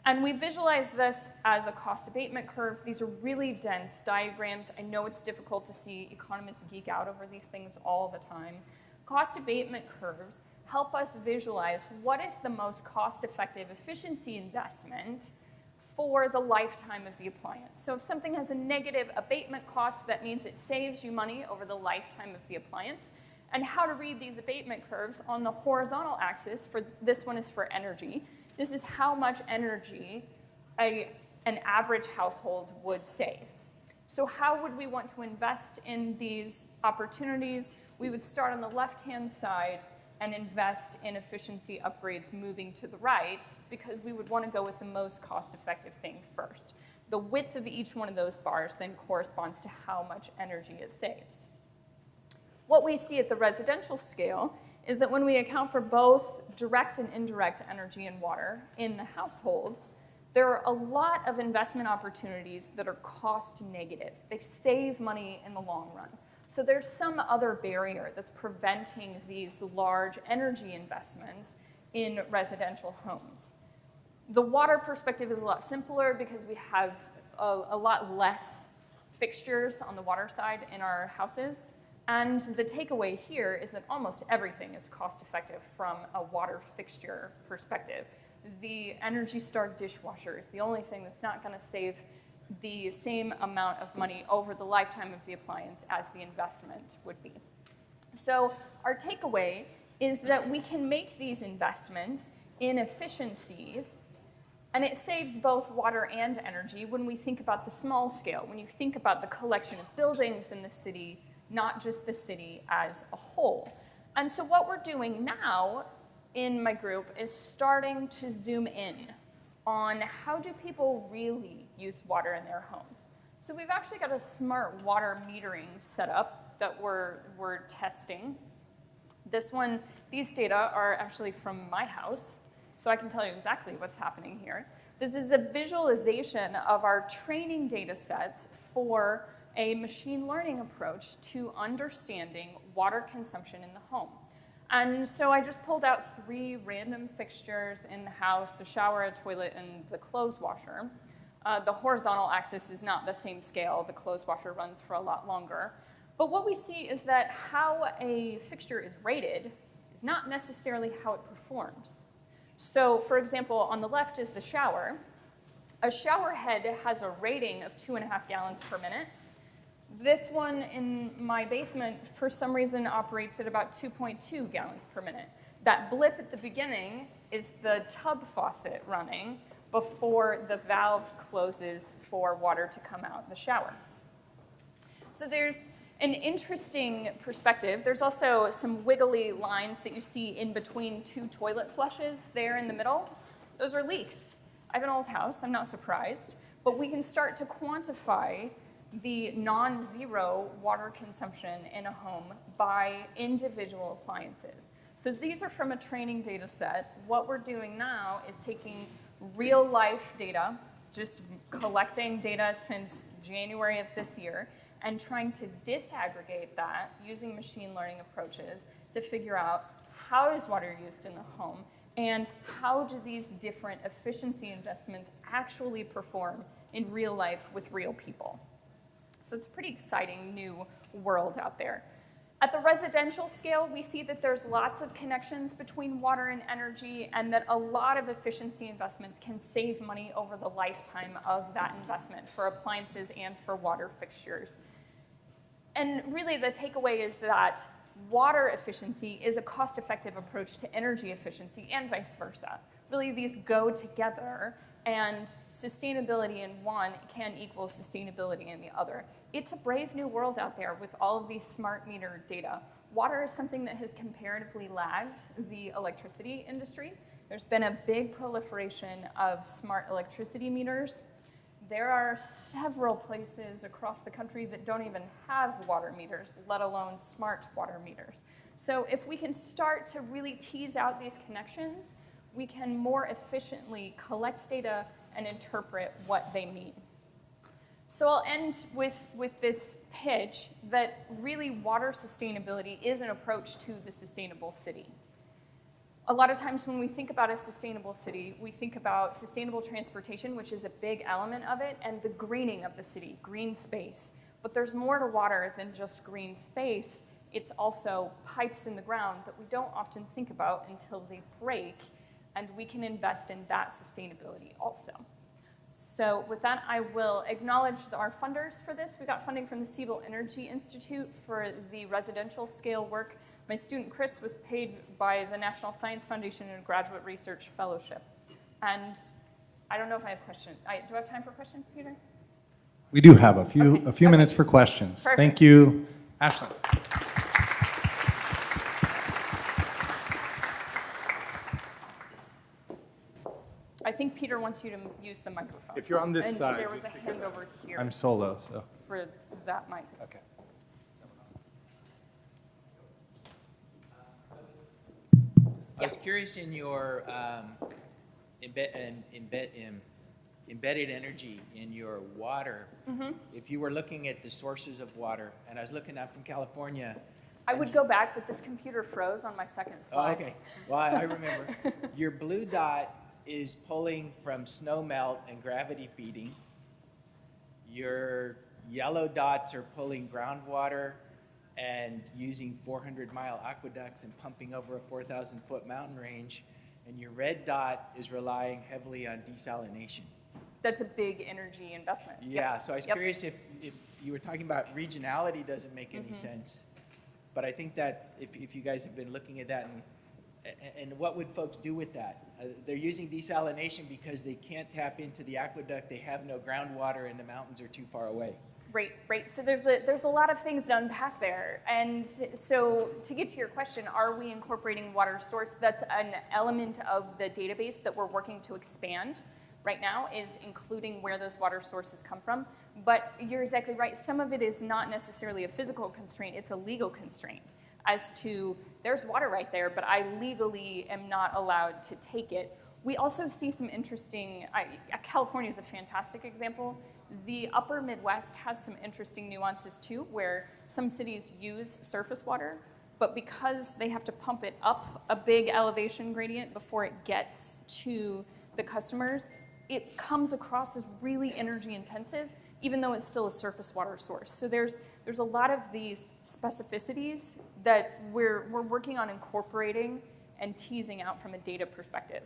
And we visualize this as a cost abatement curve. These are really dense diagrams. I know it's difficult to see. Economists geek out over these things all the time. Cost abatement curves help us visualize what is the most cost-effective efficiency investment for the lifetime of the appliance. So if something has a negative abatement cost, that means it saves you money over the lifetime of the appliance. And how to read these abatement curves on the horizontal axis, for this one is for energy. This is how much energy an average household would save. So how would we want to invest in these opportunities? We would start on the left-hand side and invest in efficiency upgrades moving to the right, because we would want to go with the most cost-effective thing first. The width of each one of those bars then corresponds to how much energy it saves. What we see at the residential scale is that when we account for both direct and indirect energy and water in the household, there are a lot of investment opportunities that are cost negative. They save money in the long run. So there's some other barrier that's preventing these large energy investments in residential homes. The water perspective is a lot simpler because we have a lot less fixtures on the water side in our houses. And the takeaway here is that almost everything is cost effective from a water fixture perspective. The Energy Star dishwasher is the only thing that's not going to save the same amount of money over the lifetime of the appliance as the investment would be. So our takeaway is that we can make these investments in efficiencies, and it saves both water and energy when we think about the small scale, when you think about the collection of buildings in the city, not just the city as a whole. And so what we're doing now in my group is starting to zoom in on how do people really use water in their homes. So we've actually got a smart water metering set up that we're testing. These data are actually from my house, so I can tell you exactly what's happening here. This is a visualization of our training data sets for a machine learning approach to understanding water consumption in the home. And so I just pulled out 3 random fixtures in the house, a shower, a toilet, and the clothes washer. The horizontal axis is not the same scale. The clothes washer runs for a lot longer. But what we see is that how a fixture is rated is not necessarily how it performs. So for example, on the left is the shower. A shower head has a rating of 2.5 gallons per minute. This one in my basement, for some reason, operates at about 2.2 gallons per minute. That blip at the beginning is the tub faucet running before the valve closes for water to come out the shower. So there's an interesting perspective. There's also some wiggly lines that you see in between 2 toilet flushes there in the middle. Those are leaks. I have an old house, I'm not surprised, but we can start to quantify the non-zero water consumption in a home by individual appliances. So these are from a training data set. What we're doing now is taking real life data, just collecting data since January of this year, and trying to disaggregate that using machine learning approaches to figure out how is water used in the home and how do these different efficiency investments actually perform in real life with real people. So it's a pretty exciting new world out there. At the residential scale, we see that there's lots of connections between water and energy and that a lot of efficiency investments can save money over the lifetime of that investment for appliances and for water fixtures. And really the takeaway is that water efficiency is a cost-effective approach to energy efficiency and vice versa. Really these go together, and sustainability in one can equal sustainability in the other. It's a brave new world out there with all of these smart meter data. Water is something that has comparatively lagged the electricity industry. There's been a big proliferation of smart electricity meters. There are several places across the country that don't even have water meters, let alone smart water meters. So if we can start to really tease out these connections, we can more efficiently collect data and interpret what they mean. So I'll end with this pitch that really water sustainability is an approach to the sustainable city. A lot of times when we think about a sustainable city, we think about sustainable transportation, which is a big element of it, and the greening of the city, green space. But there's more to water than just green space. It's also pipes in the ground that we don't often think about until they break, and we can invest in that sustainability also. So with that, I will acknowledge our funders for this. We got funding from the Sybil Energy Institute for the residential scale work. My student Chris was paid by the National Science Foundation in a graduate research fellowship. And I don't know if I have questions. Do I have time for questions, Peter? We do have a few minutes for questions. Perfect. Thank you, Ashlynn. I think Peter wants you to use the microphone. If you're on this and side, there was a hand over here I'm solo, so. for that mic. Okay. I was curious in your embedded energy in your water, if you were looking at the sources of water, and I was looking out from California. I would go back, but this computer froze on my second slide. Oh, okay. Well, I remember. Your blue dot is pulling from snow melt and gravity feeding. your yellow dots are pulling groundwater and using 400-mile aqueducts and pumping over a 4,000-foot mountain range, and your red dot is relying heavily on desalination. That's a big energy investment. Yeah, Yep. so I was Yep. curious if you were talking about regionality doesn't make any sense, but I think that if you guys have been looking at that, and what would folks do with that? They're using desalination because they can't tap into the aqueduct, they have no groundwater, and the mountains are too far away. Right. So there's a lot of things to unpack there. And so to get to your question, are we incorporating water source? That's an element of the database that we're working to expand right now, is including where those water sources come from. But you're exactly right. Some of it is not necessarily a physical constraint, it's a legal constraint as to there's water right there, but I legally am not allowed to take it. We also see some interesting, California is a fantastic example. The upper Midwest has some interesting nuances too, where some cities use surface water, but because they have to pump it up a big elevation gradient before it gets to the customers, it comes across as really energy intensive, even though it's still a surface water source. So there's a lot of these specificities that we're working on incorporating and teasing out from a data perspective.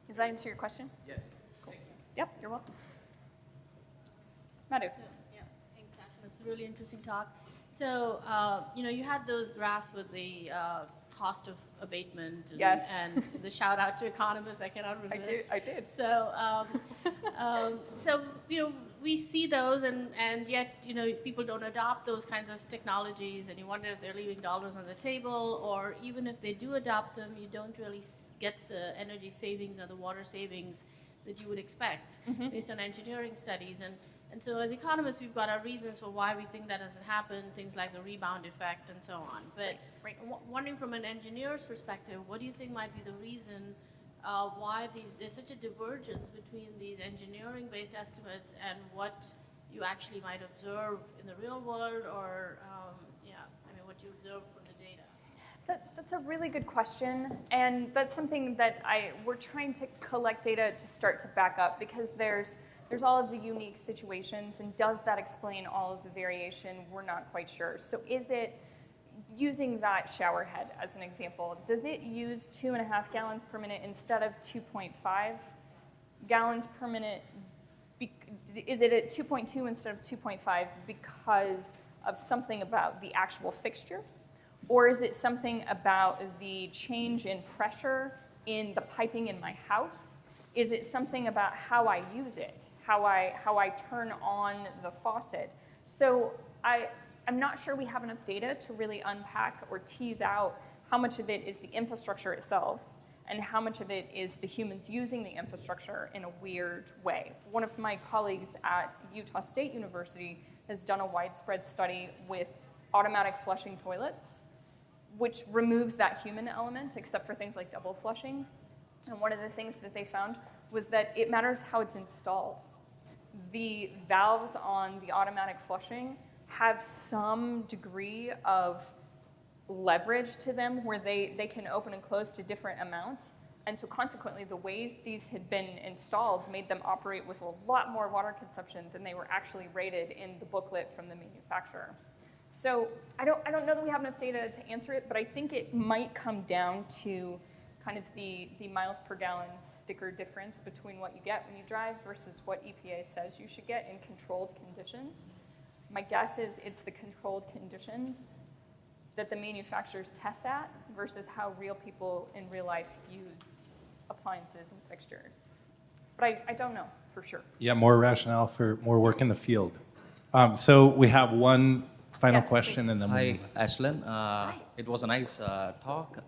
Does that answer your question? Yes. Cool. Yep, you're welcome. Madhu. Yeah, thanks, Ashlynn. It's a really interesting talk. So, you had those graphs with the cost of abatement and, Yes. and the shout out to economists. I cannot resist. I did. So, we see those, and yet, people don't adopt those kinds of technologies, and you wonder if they're leaving dollars on the table, or even if they do adopt them, you don't really get the energy savings or the water savings that you would expect based on engineering studies. And so as economists, we've got our reasons for why we think that doesn't happen, things like the rebound effect and so on. But wondering from an engineer's perspective, what do you think might be the reason why there's such a divergence between these engineering-based estimates and what you actually might observe in the real world, or what you observe from the data? That's a really good question, and that's something that we're trying to collect data to start to back up, because there's all of the unique situations, and does that explain all of the variation? We're not quite sure. So is it, using that shower head as an example, does it use 2.5 gallons per minute instead of 2.5 gallons per minute? Is it at 2.2 instead of 2.5 because of something about the actual fixture? Or is it something about the change in pressure in the piping in my house? Is it something about how I use it, how I turn on the faucet? So I'm not sure we have enough data to really unpack or tease out how much of it is the infrastructure itself and how much of it is the humans using the infrastructure in a weird way. One of my colleagues at Utah State University has done a widespread study with automatic flushing toilets, which removes that human element except for things like double flushing. And one of the things that they found was that it matters how it's installed. The valves on the automatic flushing have some degree of leverage to them where they can open and close to different amounts. And so consequently, the ways these had been installed made them operate with a lot more water consumption than they were actually rated in the booklet from the manufacturer. So I don't know that we have enough data to answer it, but I think it might come down to kind of the miles per gallon sticker difference between what you get when you drive versus what EPA says you should get in controlled conditions. My guess is it's the controlled conditions that the manufacturers test at versus how real people in real life use appliances and fixtures. But I don't know for sure. Yeah, more rationale for more work in the field. So we have one final Yes, question, please. and then Hi, Ashlynn. It was a nice talk.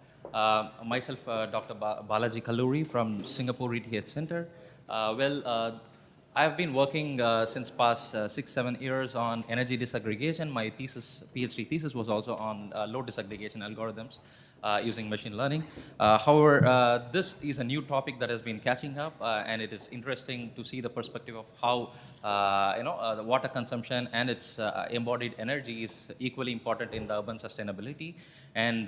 Myself, Dr. Balaji Kalluri from Singapore Research Center. I've been working since past 6-7 years on energy disaggregation. My PhD thesis was also on load disaggregation algorithms using machine learning. However, this is a new topic that has been catching up, and it is interesting to see the perspective of how the water consumption and its embodied energy is equally important in the urban sustainability. And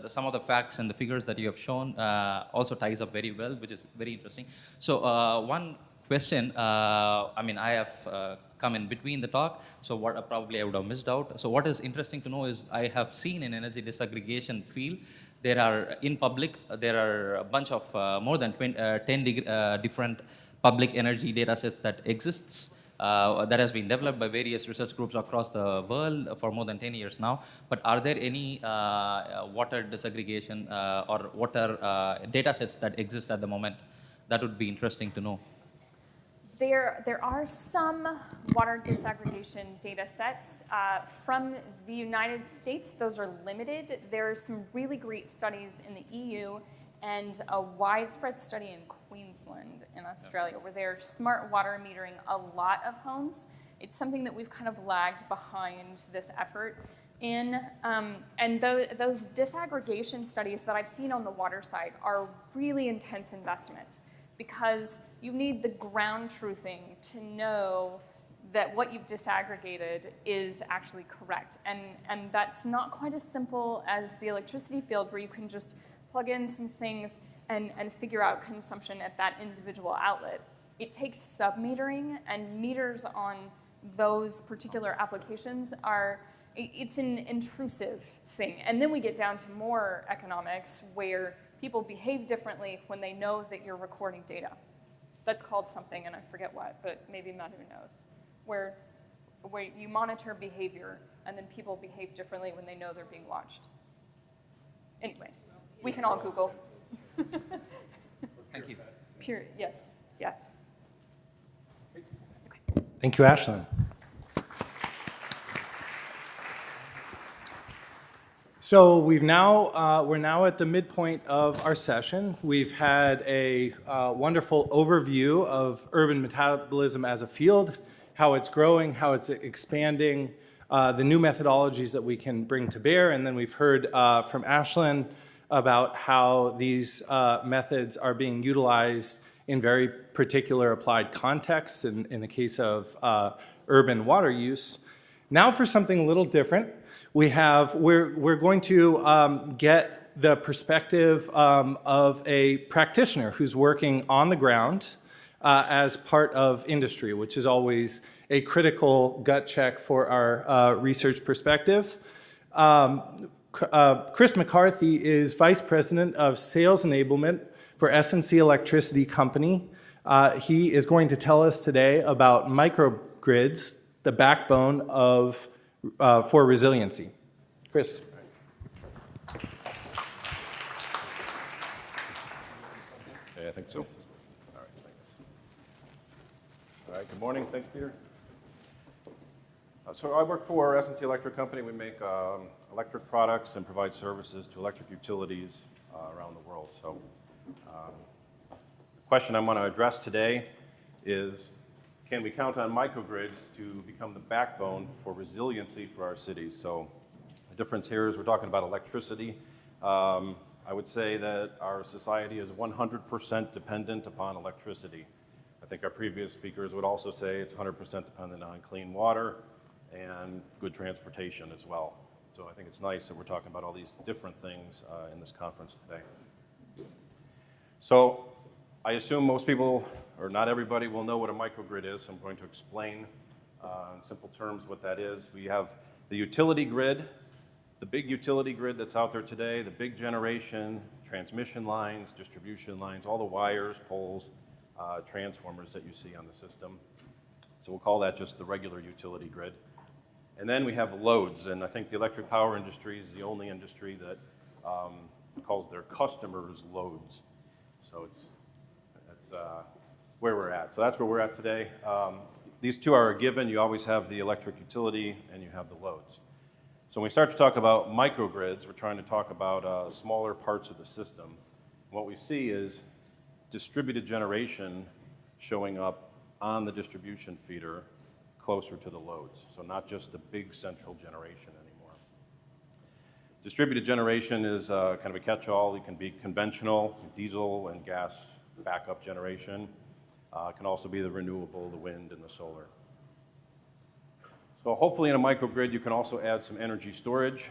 some of the facts and the figures that you have shown also ties up very well, which is very interesting. So one question. I mean, I have come in between the talk, so what probably I would have missed out. So what is interesting to know is I have seen in energy disaggregation field, there are in public, there are a bunch of more than 10 different public energy data sets that exists. That has been developed by various research groups across the world for more than 10 years now. But are there any water disaggregation or water data sets that exist at the moment? That would be interesting to know. There are some water disaggregation data sets from the United States. Those are limited. There are some really great studies in the EU and a widespread study in Queensland in Australia where they're smart water metering a lot of homes. It's something that we've kind of lagged behind this effort in. And those disaggregation studies that I've seen on the water side are really intense investment because you need the ground truthing to know that what you've disaggregated is actually correct. And that's not quite as simple as the electricity field where you can just plug in some things and figure out consumption at that individual outlet. It takes sub-metering, and meters on those particular applications it's an intrusive thing. And then we get down to more economics where people behave differently when they know that you're recording data. That's called something, and I forget what, but maybe Matt who knows, where you monitor behavior, and then people behave differently when they know they're being watched. Anyway, we can all Google. Thank you. Yes. Thank you, Ashlynn. So we're now at the midpoint of our session. We've had a wonderful overview of urban metabolism as a field, how it's growing, how it's expanding, the new methodologies that we can bring to bear, and then we've heard from Ashlynn about how these methods are being utilized in very particular applied contexts in the case of urban water use. Now for something a little different. We're going to get the perspective of a practitioner who's working on the ground as part of industry, which is always a critical gut check for our research perspective. Chris McCarthy is Vice President of Sales Enablement for S&C Electricity Company. He is going to tell us today about microgrids, the backbone for resiliency. Chris. Okay, I think so. All right, thanks. All right, good morning. Thanks, Peter. So I work for S&C Electric Company. We make electric products and provide services to electric utilities around the world. So the question I'm going to address today is, can we count on microgrids to become the backbone for resiliency for our cities? So the difference here is we're talking about electricity. I would say that our society is 100% dependent upon electricity. I think our previous speakers would also say it's 100% dependent on clean water and good transportation as well. So I think it's nice that we're talking about all these different things in this conference today. So I assume most people, or not everybody, will know what a microgrid is, so I'm going to explain in simple terms what that is. We have the utility grid, the big utility grid that's out there today, the big generation, transmission lines, distribution lines, all the wires, poles, transformers that you see on the system. So we'll call that just the regular utility grid. And then we have loads, and I think the electric power industry is the only industry that calls their customers loads. So that's where we're at. So that's where we're at today. These two are a given. You always have the electric utility and you have the loads. So when we start to talk about microgrids, we're trying to talk about smaller parts of the system. What we see is distributed generation showing up on the distribution feeder closer to the loads. So not just the big central generation anymore. Distributed generation is kind of a catch-all. It can be conventional, diesel and gas backup generation. It can also be the renewable, the wind and the solar. So hopefully in a microgrid you can also add some energy storage.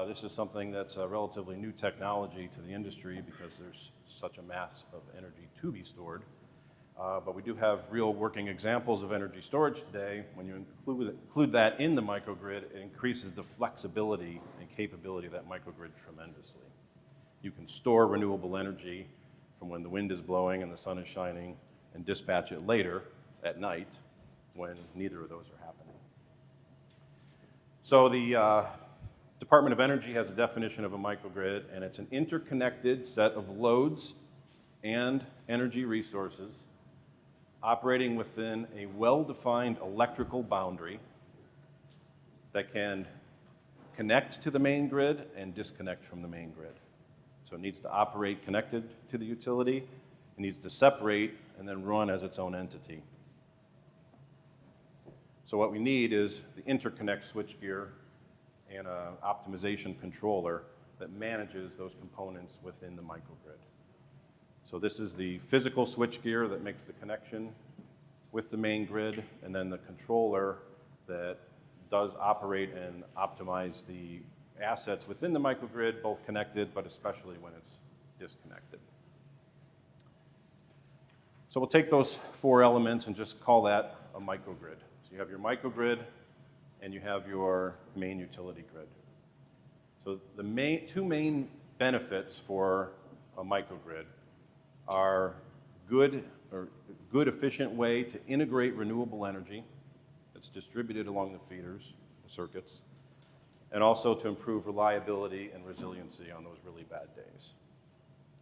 This is something that's a relatively new technology to the industry because there's such a mass of energy to be stored. But we do have real working examples of energy storage today. When you include that in the microgrid, it increases the flexibility and capability of that microgrid tremendously. You can store renewable energy from when the wind is blowing and the sun is shining and dispatch it later at night when neither of those are happening. So the Department of Energy has a definition of a microgrid, and it's an interconnected set of loads and energy resources operating within a well-defined electrical boundary that can connect to the main grid and disconnect from the main grid. So it needs to operate connected to the utility, it needs to separate and then run as its own entity. So what we need is the interconnect switchgear and an optimization controller that manages those components within the microgrid. So this is the physical switchgear that makes the connection with the main grid, and then the controller that does operate and optimize the assets within the microgrid, both connected, but especially when it's disconnected. So we'll take those four elements and just call that a microgrid. So you have your microgrid and you have your main utility grid. So the two main benefits for a microgrid are good efficient way to integrate renewable energy that's distributed along the feeders, the circuits, and also to improve reliability and resiliency on those really bad days.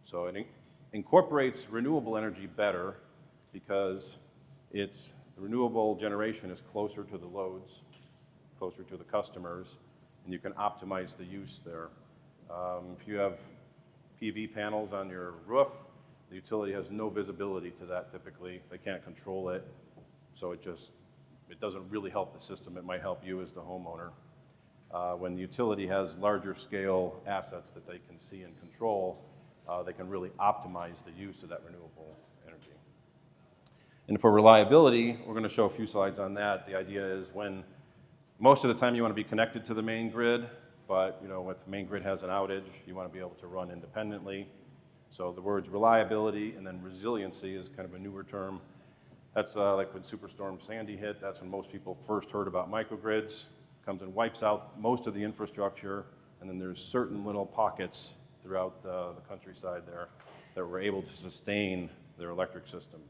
So it incorporates renewable energy better because the renewable generation is closer to the loads, closer to the customers, and you can optimize the use there. If you have PV panels on your roof, the utility has no visibility to that typically. They can't control it, so it doesn't really help the system. It might help you as the homeowner. When the utility has larger scale assets that they can see and control, they can really optimize the use of that renewable energy. And for reliability, we're going to show a few slides on that. The idea is when most of the time you want to be connected to the main grid, but if the main grid has an outage, you want to be able to run independently. So the words reliability and then resiliency is kind of a newer term. That's like when Superstorm Sandy hit, that's when most people first heard about microgrids. Comes and wipes out most of the infrastructure, and then there's certain little pockets throughout the countryside there that were able to sustain their electric system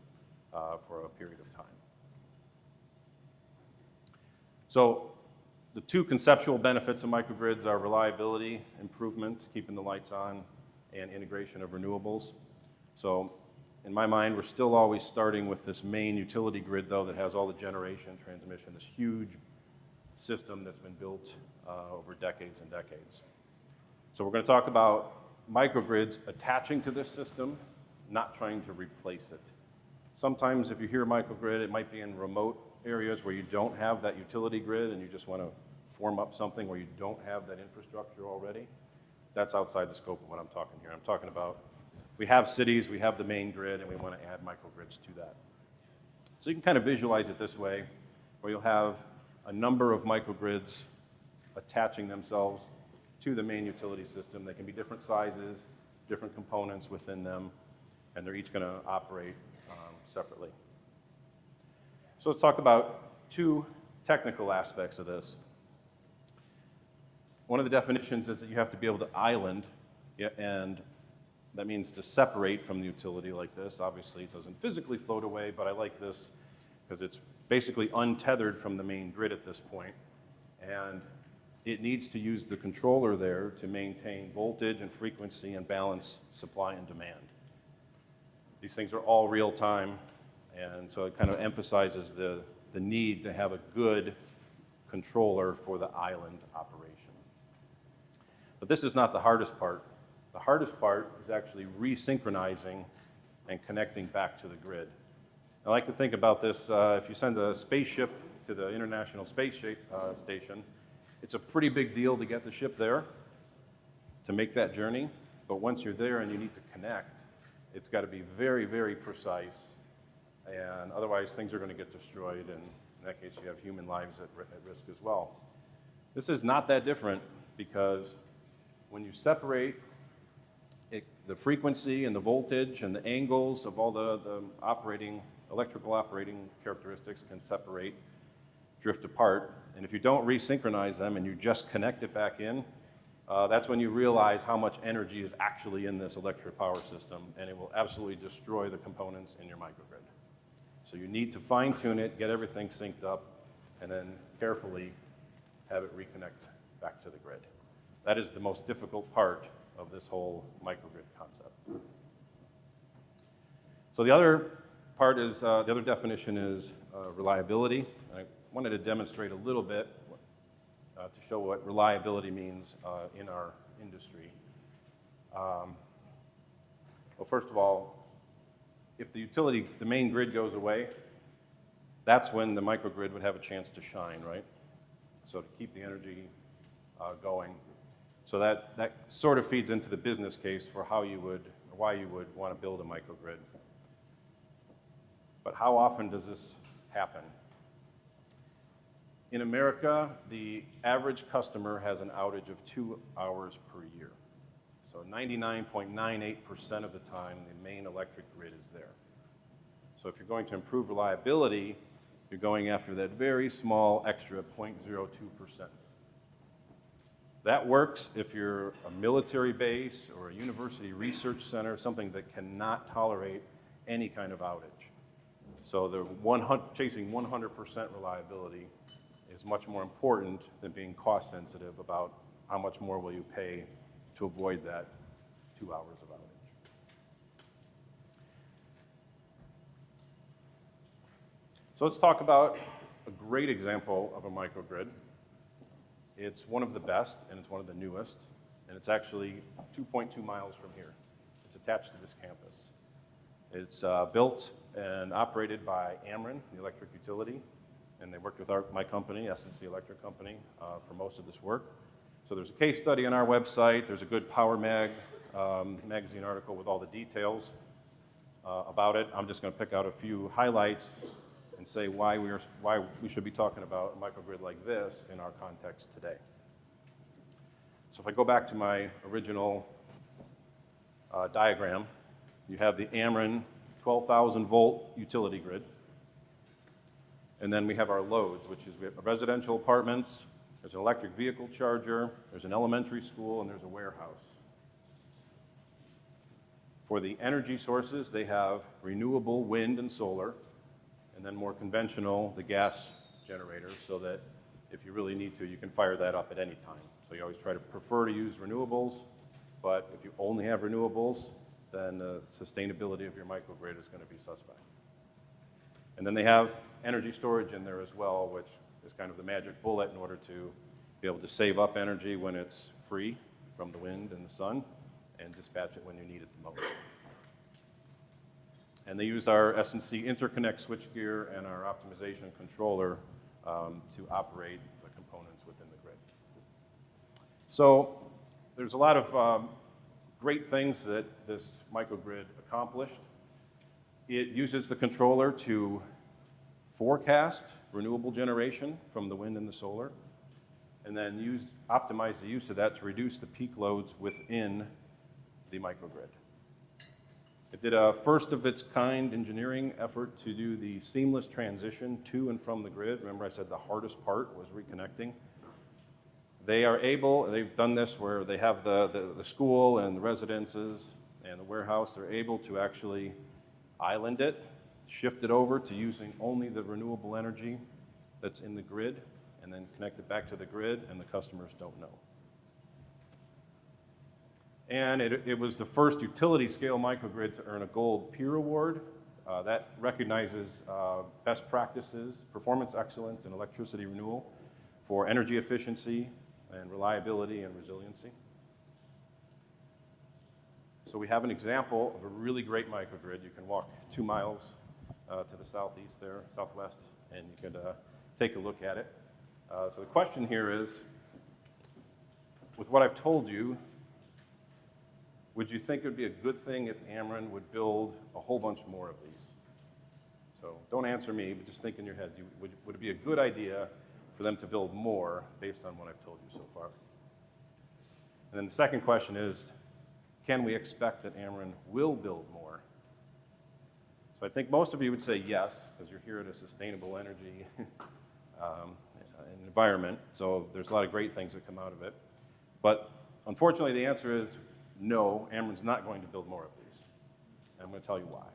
for a period of time. So the two conceptual benefits of microgrids are reliability improvement, keeping the lights on, and integration of renewables. So in my mind, we're still always starting with this main utility grid, though, that has all the generation, transmission, this huge system that's been built over decades and decades. So we're going to talk about microgrids attaching to this system, not trying to replace it. Sometimes if you hear microgrid, it might be in remote areas where you don't have that utility grid and you just want to form up something where you don't have that infrastructure already. That's outside the scope of what I'm talking here. I'm talking about we have cities, we have the main grid, and we want to add microgrids to that. So you can kind of visualize it this way, where you'll have a number of microgrids attaching themselves to the main utility system. They can be different sizes, different components within them, and they're each going to operate separately. So let's talk about two technical aspects of this. One of the definitions is that you have to be able to island, and that means to separate from the utility like this. Obviously, it doesn't physically float away, but I like this because it's basically untethered from the main grid at this point, and it needs to use the controller there to maintain voltage and frequency and balance supply and demand. These things are all real time, and so it kind of emphasizes the need to have a good controller for the island operation. But this is not the hardest part. The hardest part is actually resynchronizing and connecting back to the grid. I like to think about this, if you send a spaceship to the International Space Station, it's a pretty big deal to get the ship there, to make that journey, but once you're there and you need to connect, it's got to be very, very precise, and otherwise things are going to get destroyed, and in that case you have human lives at risk as well. This is not that different because when you separate the frequency and the voltage and the angles of all the operating electrical operating characteristics can separate, drift apart, and if you don't resynchronize them and you just connect it back in, that's when you realize how much energy is actually in this electric power system, and it will absolutely destroy the components in your microgrid. So you need to fine-tune it, get everything synced up, and then carefully have it reconnect back to the grid. That is the most difficult part of this whole microgrid concept. So the other part is, the other definition is reliability. I wanted to demonstrate a little bit to show what reliability means in our industry. Well, first of all, if the main grid goes away, that's when the microgrid would have a chance to shine, right? So to keep the energy going. So that sort of feeds into the business case for how you would, or why you would want to build a microgrid. But how often does this happen? In America, the average customer has an outage of 2 hours per year. So 99.98% of the time, the main electric grid is there. So if you're going to improve reliability, you're going after that very small extra 0.02%. That works if you're a military base or a university research center, something that cannot tolerate any kind of outage. So chasing 100% reliability is much more important than being cost sensitive about how much more will you pay to avoid that 2 hours of outage. So let's talk about a great example of a microgrid. It's one of the best, and it's one of the newest, and it's actually 2.2 miles from here. It's attached to this campus. It's built and operated by Ameren, the electric utility, and they worked with my company, SNC Electric Company, for most of this work. So there's a case study on our website. There's a good Power magazine article with all the details about it. I'm just going to pick out a few highlights and say why we should be talking about a microgrid like this in our context today. So if I go back to my original diagram, you have the Ameren 12,000 volt utility grid. And then we have our loads, which is we have residential apartments, there's an electric vehicle charger, there's an elementary school, and there's a warehouse. For the energy sources, they have renewable wind and solar, and then more conventional, the gas generator, so that if you really need to, you can fire that up at any time. So you always try to prefer to use renewables, but if you only have renewables, then the sustainability of your microgrid is going to be suspect. And then they have energy storage in there as well, which is kind of the magic bullet in order to be able to save up energy when it's free from the wind and the sun and dispatch it when you need it the most. And they used our SNC interconnect switchgear and our optimization controller to operate the components within the grid. So there's a lot of great things that this microgrid accomplished. It uses the controller to forecast renewable generation from the wind and the solar, and then optimize the use of that to reduce the peak loads within the microgrid. It did a first of its kind engineering effort to do the seamless transition to and from the grid. Remember I said the hardest part was reconnecting. They've done this where they have the school and the residences and the warehouse. They're able to actually island it, shift it over to using only the renewable energy that's in the grid, and then connect it back to the grid, and the customers don't know. And it was the first utility-scale microgrid to earn a Gold Peer Award. That recognizes best practices, performance excellence, and electricity renewal for energy efficiency and reliability and resiliency. So we have an example of a really great microgrid. You can walk 2 miles to the southeast there, southwest, and you can take a look at it. So the question here is, with what I've told you, would you think it would be a good thing if Ameren would build a whole bunch more of these? So don't answer me, but just think in your head, would it be a good idea for them to build more based on what I've told you so far? And then the second question is, can we expect that Ameren will build more? So I think most of you would say yes, because you're here at a sustainable energy environment, so there's a lot of great things that come out of it. But unfortunately, the answer is no, Ameren's not going to build more of these. And I'm going to tell you why.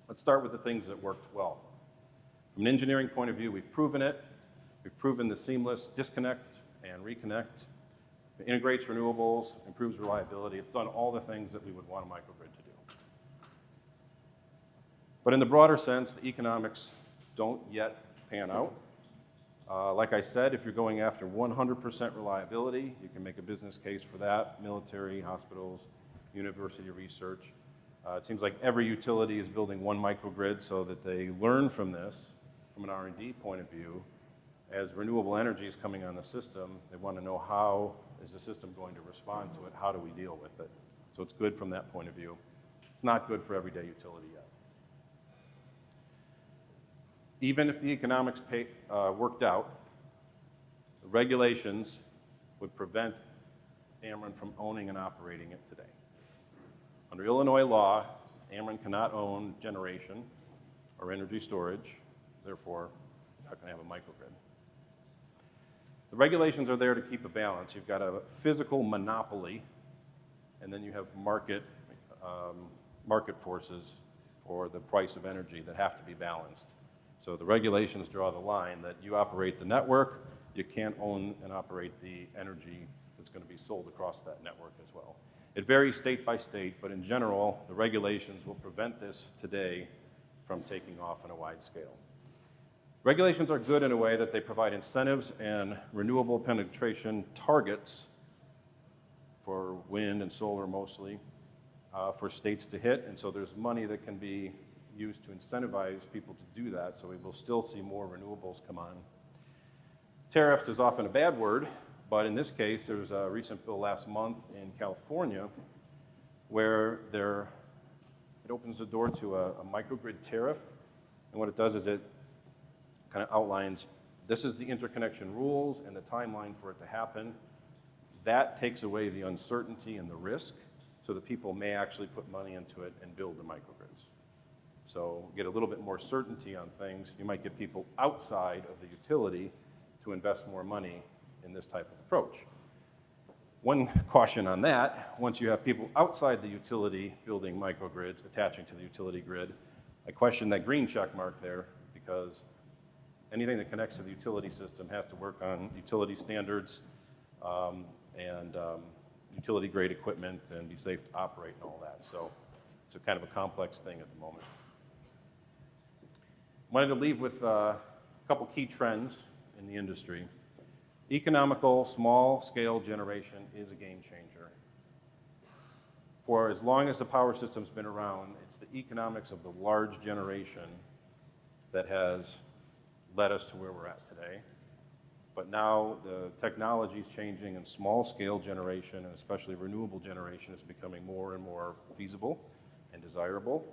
Let's start with the things that worked well. From an engineering point of view, we've proven it. We've proven the seamless disconnect and reconnect. It integrates renewables, improves reliability. It's done all the things that we would want a microgrid to do. But in the broader sense, the economics don't yet pan out. Like I said, if you're going after 100% reliability, you can make a business case for that. Military, hospitals, university research. It seems like every utility is building one microgrid so that they learn from this from an R&D point of view. As renewable energy is coming on the system, they want to know how is the system going to respond to it, how do we deal with it. So it's good from that point of view. It's not good for everyday utility yet. Even if the economics worked out, the regulations would prevent Ameren from owning and operating it today. Under Illinois law, Ameren cannot own generation or energy storage, therefore, you're not going to have a microgrid. The regulations are there to keep a balance. You've got a physical monopoly, and then you have market forces for the price of energy that have to be balanced. So the regulations draw the line that you operate the network, you can't own and operate the energy that's going to be sold across that network as well. It varies state by state, but in general, the regulations will prevent this today from taking off on a wide scale. Regulations are good in a way that they provide incentives and renewable penetration targets for wind and solar mostly for states to hit, and so there's money that can be used to incentivize people to do that, so we will still see more renewables come on. Tariffs is often a bad word, but in this case, there was a recent bill last month in California where it opens the door to a microgrid tariff, and what it does is it kind of outlines, this is the interconnection rules and the timeline for it to happen. That takes away the uncertainty and the risk, so that people may actually put money into it and build the microgrids. So get a little bit more certainty on things. You might get people outside of the utility to invest more money in this type of approach. One caution on that, once you have people outside the utility building microgrids, attaching to the utility grid, I question that green check mark there, because anything that connects to the utility system has to work on utility standards and utility grade equipment and be safe to operate and all that. So it's a kind of a complex thing at the moment. Wanted to leave with a couple key trends in the industry. Economical, small-scale generation is a game changer. For as long as the power system's been around, it's the economics of the large generation that has led us to where we're at today. But now the technology is changing, and small-scale generation, and especially renewable generation, is becoming more and more feasible and desirable.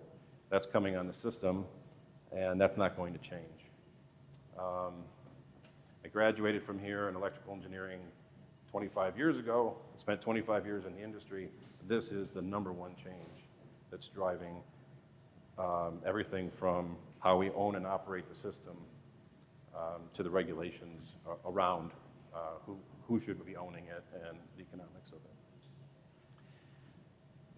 That's coming on the system, and that's not going to change. I graduated from here in electrical engineering 25 years ago, spent 25 years in the industry. This is the number one change that's driving everything from how we own and operate the system to the regulations around who should be owning it and the economics of it.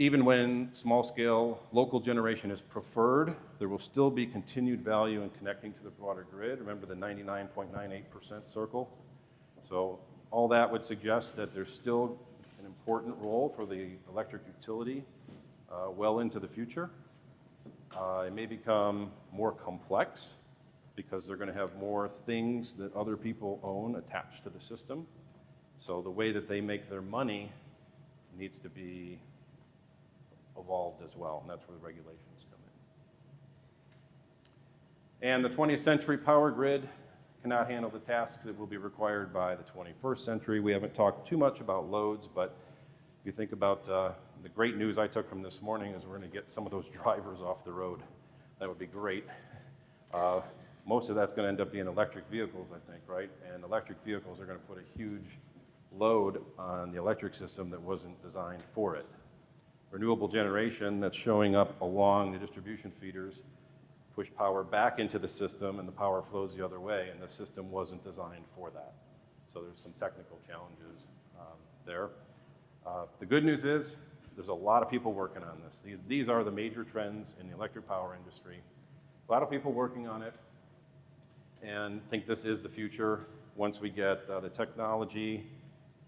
Even when small-scale local generation is preferred, there will still be continued value in connecting to the broader grid. Remember the 99.98% circle? So all that would suggest that there's still an important role for the electric utility well into the future. It may become more complex because they're going to have more things that other people own attached to the system. So the way that they make their money needs to be evolved as well, and that's where the regulations come in. And the 20th century power grid cannot handle the tasks that will be required by the 21st century. We haven't talked too much about loads, but if you think about the great news I took from this morning is we're going to get some of those drivers off the road. That would be great. Most of that's going to end up being electric vehicles, I think, right? And electric vehicles are going to put a huge load on the electric system that wasn't designed for it. renewable generation that's showing up along the distribution feeders push power back into the system, and the power flows the other way, and the system wasn't designed for that. So there's some technical challenges there. The good news is there's a lot of people working on this. These are the major trends in the electric power industry. A lot of people working on it and think this is the future once we get the technology,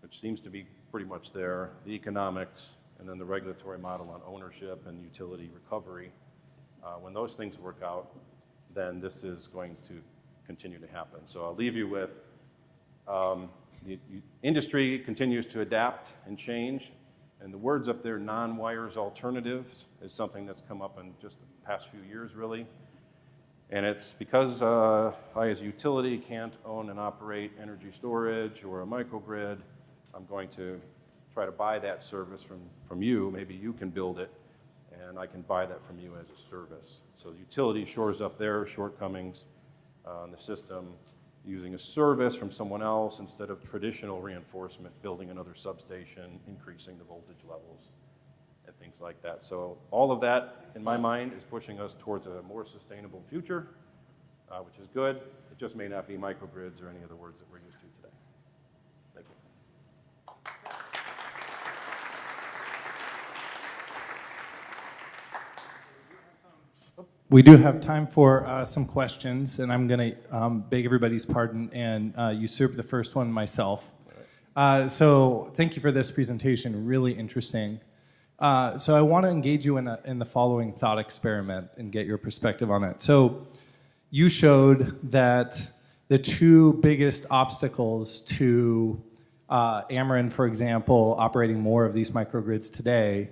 which seems to be pretty much there, the economics, and then the regulatory model on ownership and utility recovery. When those things work out, then this is going to continue to happen. So I'll leave you with the industry continues to adapt and change, and the words up there, non-wires alternatives, is something that's come up in just the past few years, really. And it's because I, as a utility, can't own and operate energy storage or a microgrid. I'm going to try to buy that service from you. Maybe you can build it, and I can buy that from you as a service. So the utility shores up their shortcomings in the system using a service from someone else instead of traditional reinforcement, building another substation, increasing the voltage levels, and things like that. So all of that, in my mind, is pushing us towards a more sustainable future, which is good. It just may not be microgrids or any of the words that we're used to today. Thank you. We do have time for some questions, and I'm going to beg everybody's pardon and usurp the first one myself. So thank you for this presentation, really interesting. So I want to engage you in the following thought experiment and get your perspective on it. So you showed that the two biggest obstacles to Ameren, for example, operating more of these microgrids today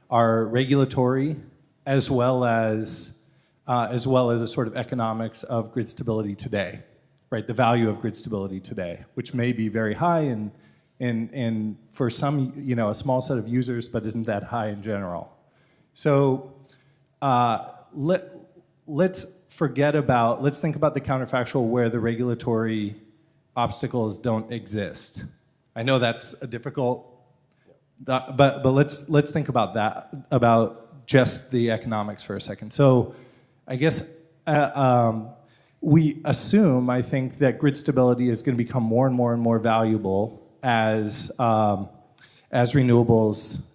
are regulatory as well as a sort of economics of grid stability today, right? The value of grid stability today, which may be very high and for some, a small set of users, but isn't that high in general. So let's think about the counterfactual where the regulatory obstacles don't exist. I know that's a difficult, but let's think about that, about just the economics for a second. So I guess we assume, I think, that grid stability is going to become more and more and more valuable as renewables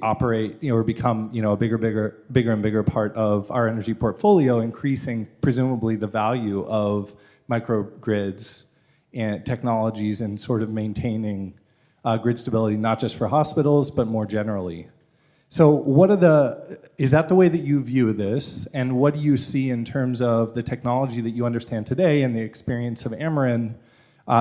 operate, or become, a bigger and bigger part of our energy portfolio, increasing presumably the value of microgrids and technologies and sort of maintaining grid stability, not just for hospitals, but more generally. So is that the way that you view this? And what do you see in terms of the technology that you understand today and the experience of Ameren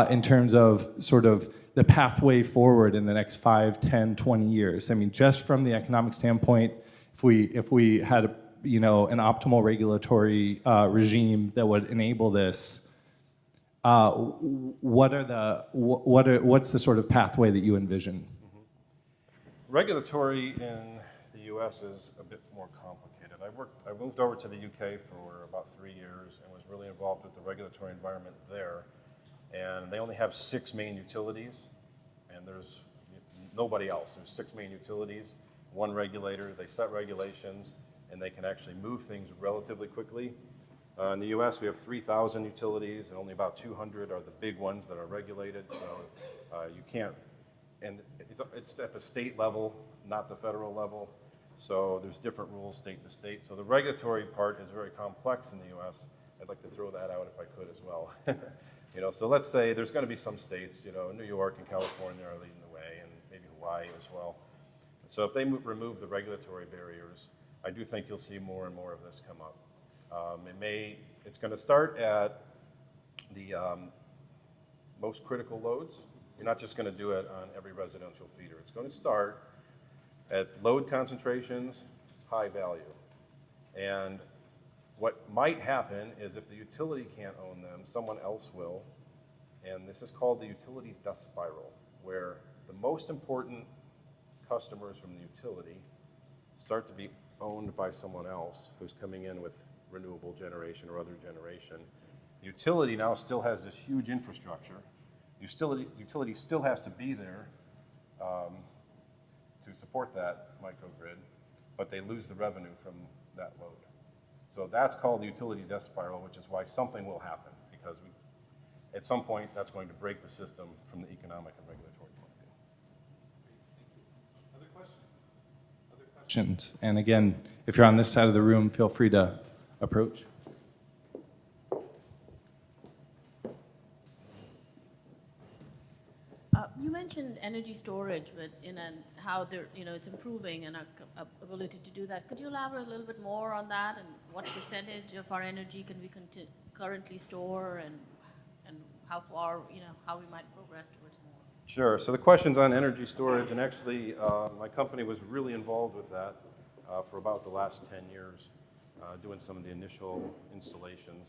in terms of sort of the pathway forward in the next 5, 10, 20 years? I mean, just from the economic standpoint, if we had an optimal regulatory regime that would enable this, what's the sort of pathway that you envision? Regulatory in the U.S. is a bit more complicated. I moved over to the U.K. for about 3 years and was really involved with the regulatory environment there. And they only have 6 main utilities, and there's nobody else. There's 6 main utilities, one regulator. They set regulations, and they can actually move things relatively quickly. In the U.S., we have 3,000 utilities, and only about 200 are the big ones that are regulated. So you can't. And it's at the state level, not the federal level. So there's different rules state to state. So the regulatory part is very complex in the U.S. I'd like to throw that out if I could as well. So let's say there's going to be some states, New York and California are leading the way, and maybe Hawaii as well. So if they remove the regulatory barriers, I do think you'll see more and more of this come up. It's going to start at the most critical loads. You're not just going to do it on every residential feeder. It's going to start at load concentrations, high value. And what might happen is if the utility can't own them, someone else will. And this is called the utility dust spiral, where the most important customers from the utility start to be owned by someone else who's coming in with renewable generation or other generation. The utility now still has this huge infrastructure. Utility still has to be there to support that microgrid, but they lose the revenue from that load. So that's called the utility death spiral, which is why something will happen, because at some point that's going to break the system from the economic and regulatory point of view. Other questions? Other questions? And again, if you're on this side of the room, feel free to approach. You mentioned energy storage, but how it's improving and our ability to do that. Could you elaborate a little bit more on that, and what percentage of our energy can we currently store, and how far, how we might progress towards more? Sure. So the question's on energy storage, and actually my company was really involved with that for about the last 10 years, doing some of the initial installations.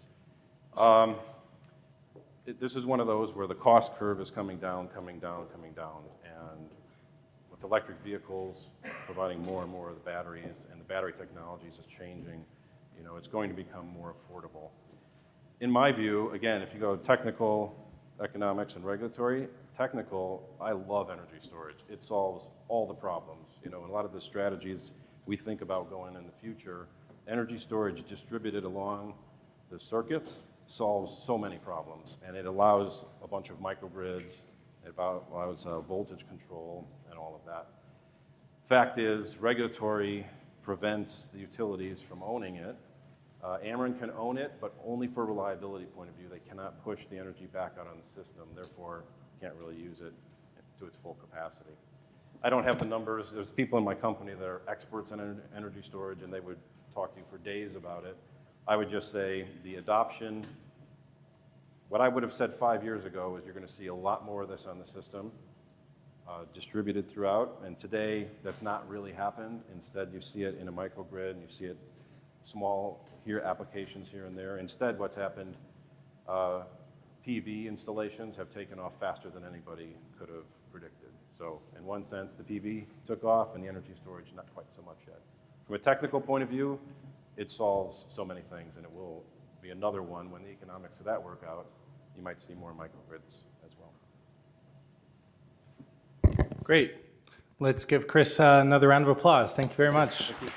This is one of those where the cost curve is coming down, and with electric vehicles providing more and more of the batteries, and the battery technologies is changing, it's going to become more affordable. In my view, again, if you go technical, economics, and regulatory, technical, I love energy storage. It solves all the problems. And a lot of the strategies we think about going in the future, energy storage distributed along the circuits solves so many problems, and it allows a bunch of microgrids, it allows voltage control and all of that. Fact is, regulatory prevents the utilities from owning it. Ameren can own it, but only for reliability point of view. They cannot push the energy back out on the system, therefore can't really use it to its full capacity. I don't have the numbers. There's people in my company that are experts in energy storage, and they would talk to you for days about it. I would just say the adoption, what I would have said 5 years ago is you're going to see a lot more of this on the system, distributed throughout, and today that's not really happened. Instead, you see it in a microgrid, and you see it small applications here and there. Instead, what's happened, PV installations have taken off faster than anybody could have predicted. So in one sense, the PV took off, and the energy storage not quite so much yet. From a technical point of view, it solves so many things, and it will be another one when the economics of that work out. You might see more microgrids as well. Great. Let's give Chris another round of applause. Thank you very much. Thank you.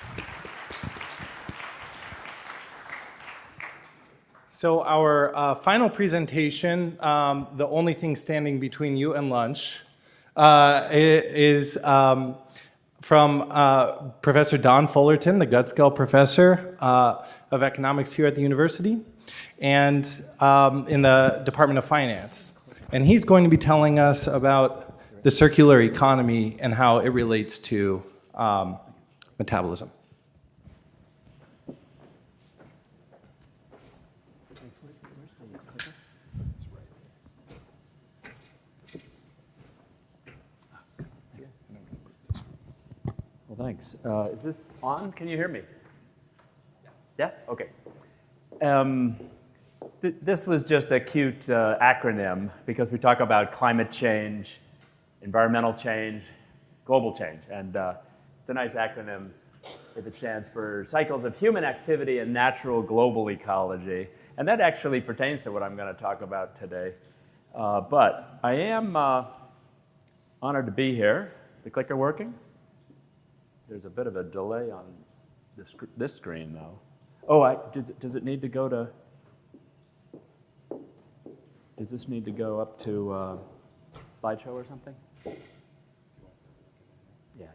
So our final presentation, the only thing standing between you and lunch, is from Professor Don Fullerton, the Gutgsell professor of economics here at the university, and in the Department of Finance. And he's going to be telling us about the circular economy and how it relates to metabolism. Well, thanks. Is this on? Can you hear me? Yeah? Okay. This was just a cute acronym because we talk about climate change, environmental change, global change. And it's a nice acronym if it stands for Cycles of Human Activity and Natural Global Ecology. And that actually pertains to what I'm going to talk about today. But I am honored to be here. Is the clicker working? There's a bit of a delay on this screen, though. Oh, does it need to go to... Does this need to go up to slideshow or something? Yeah,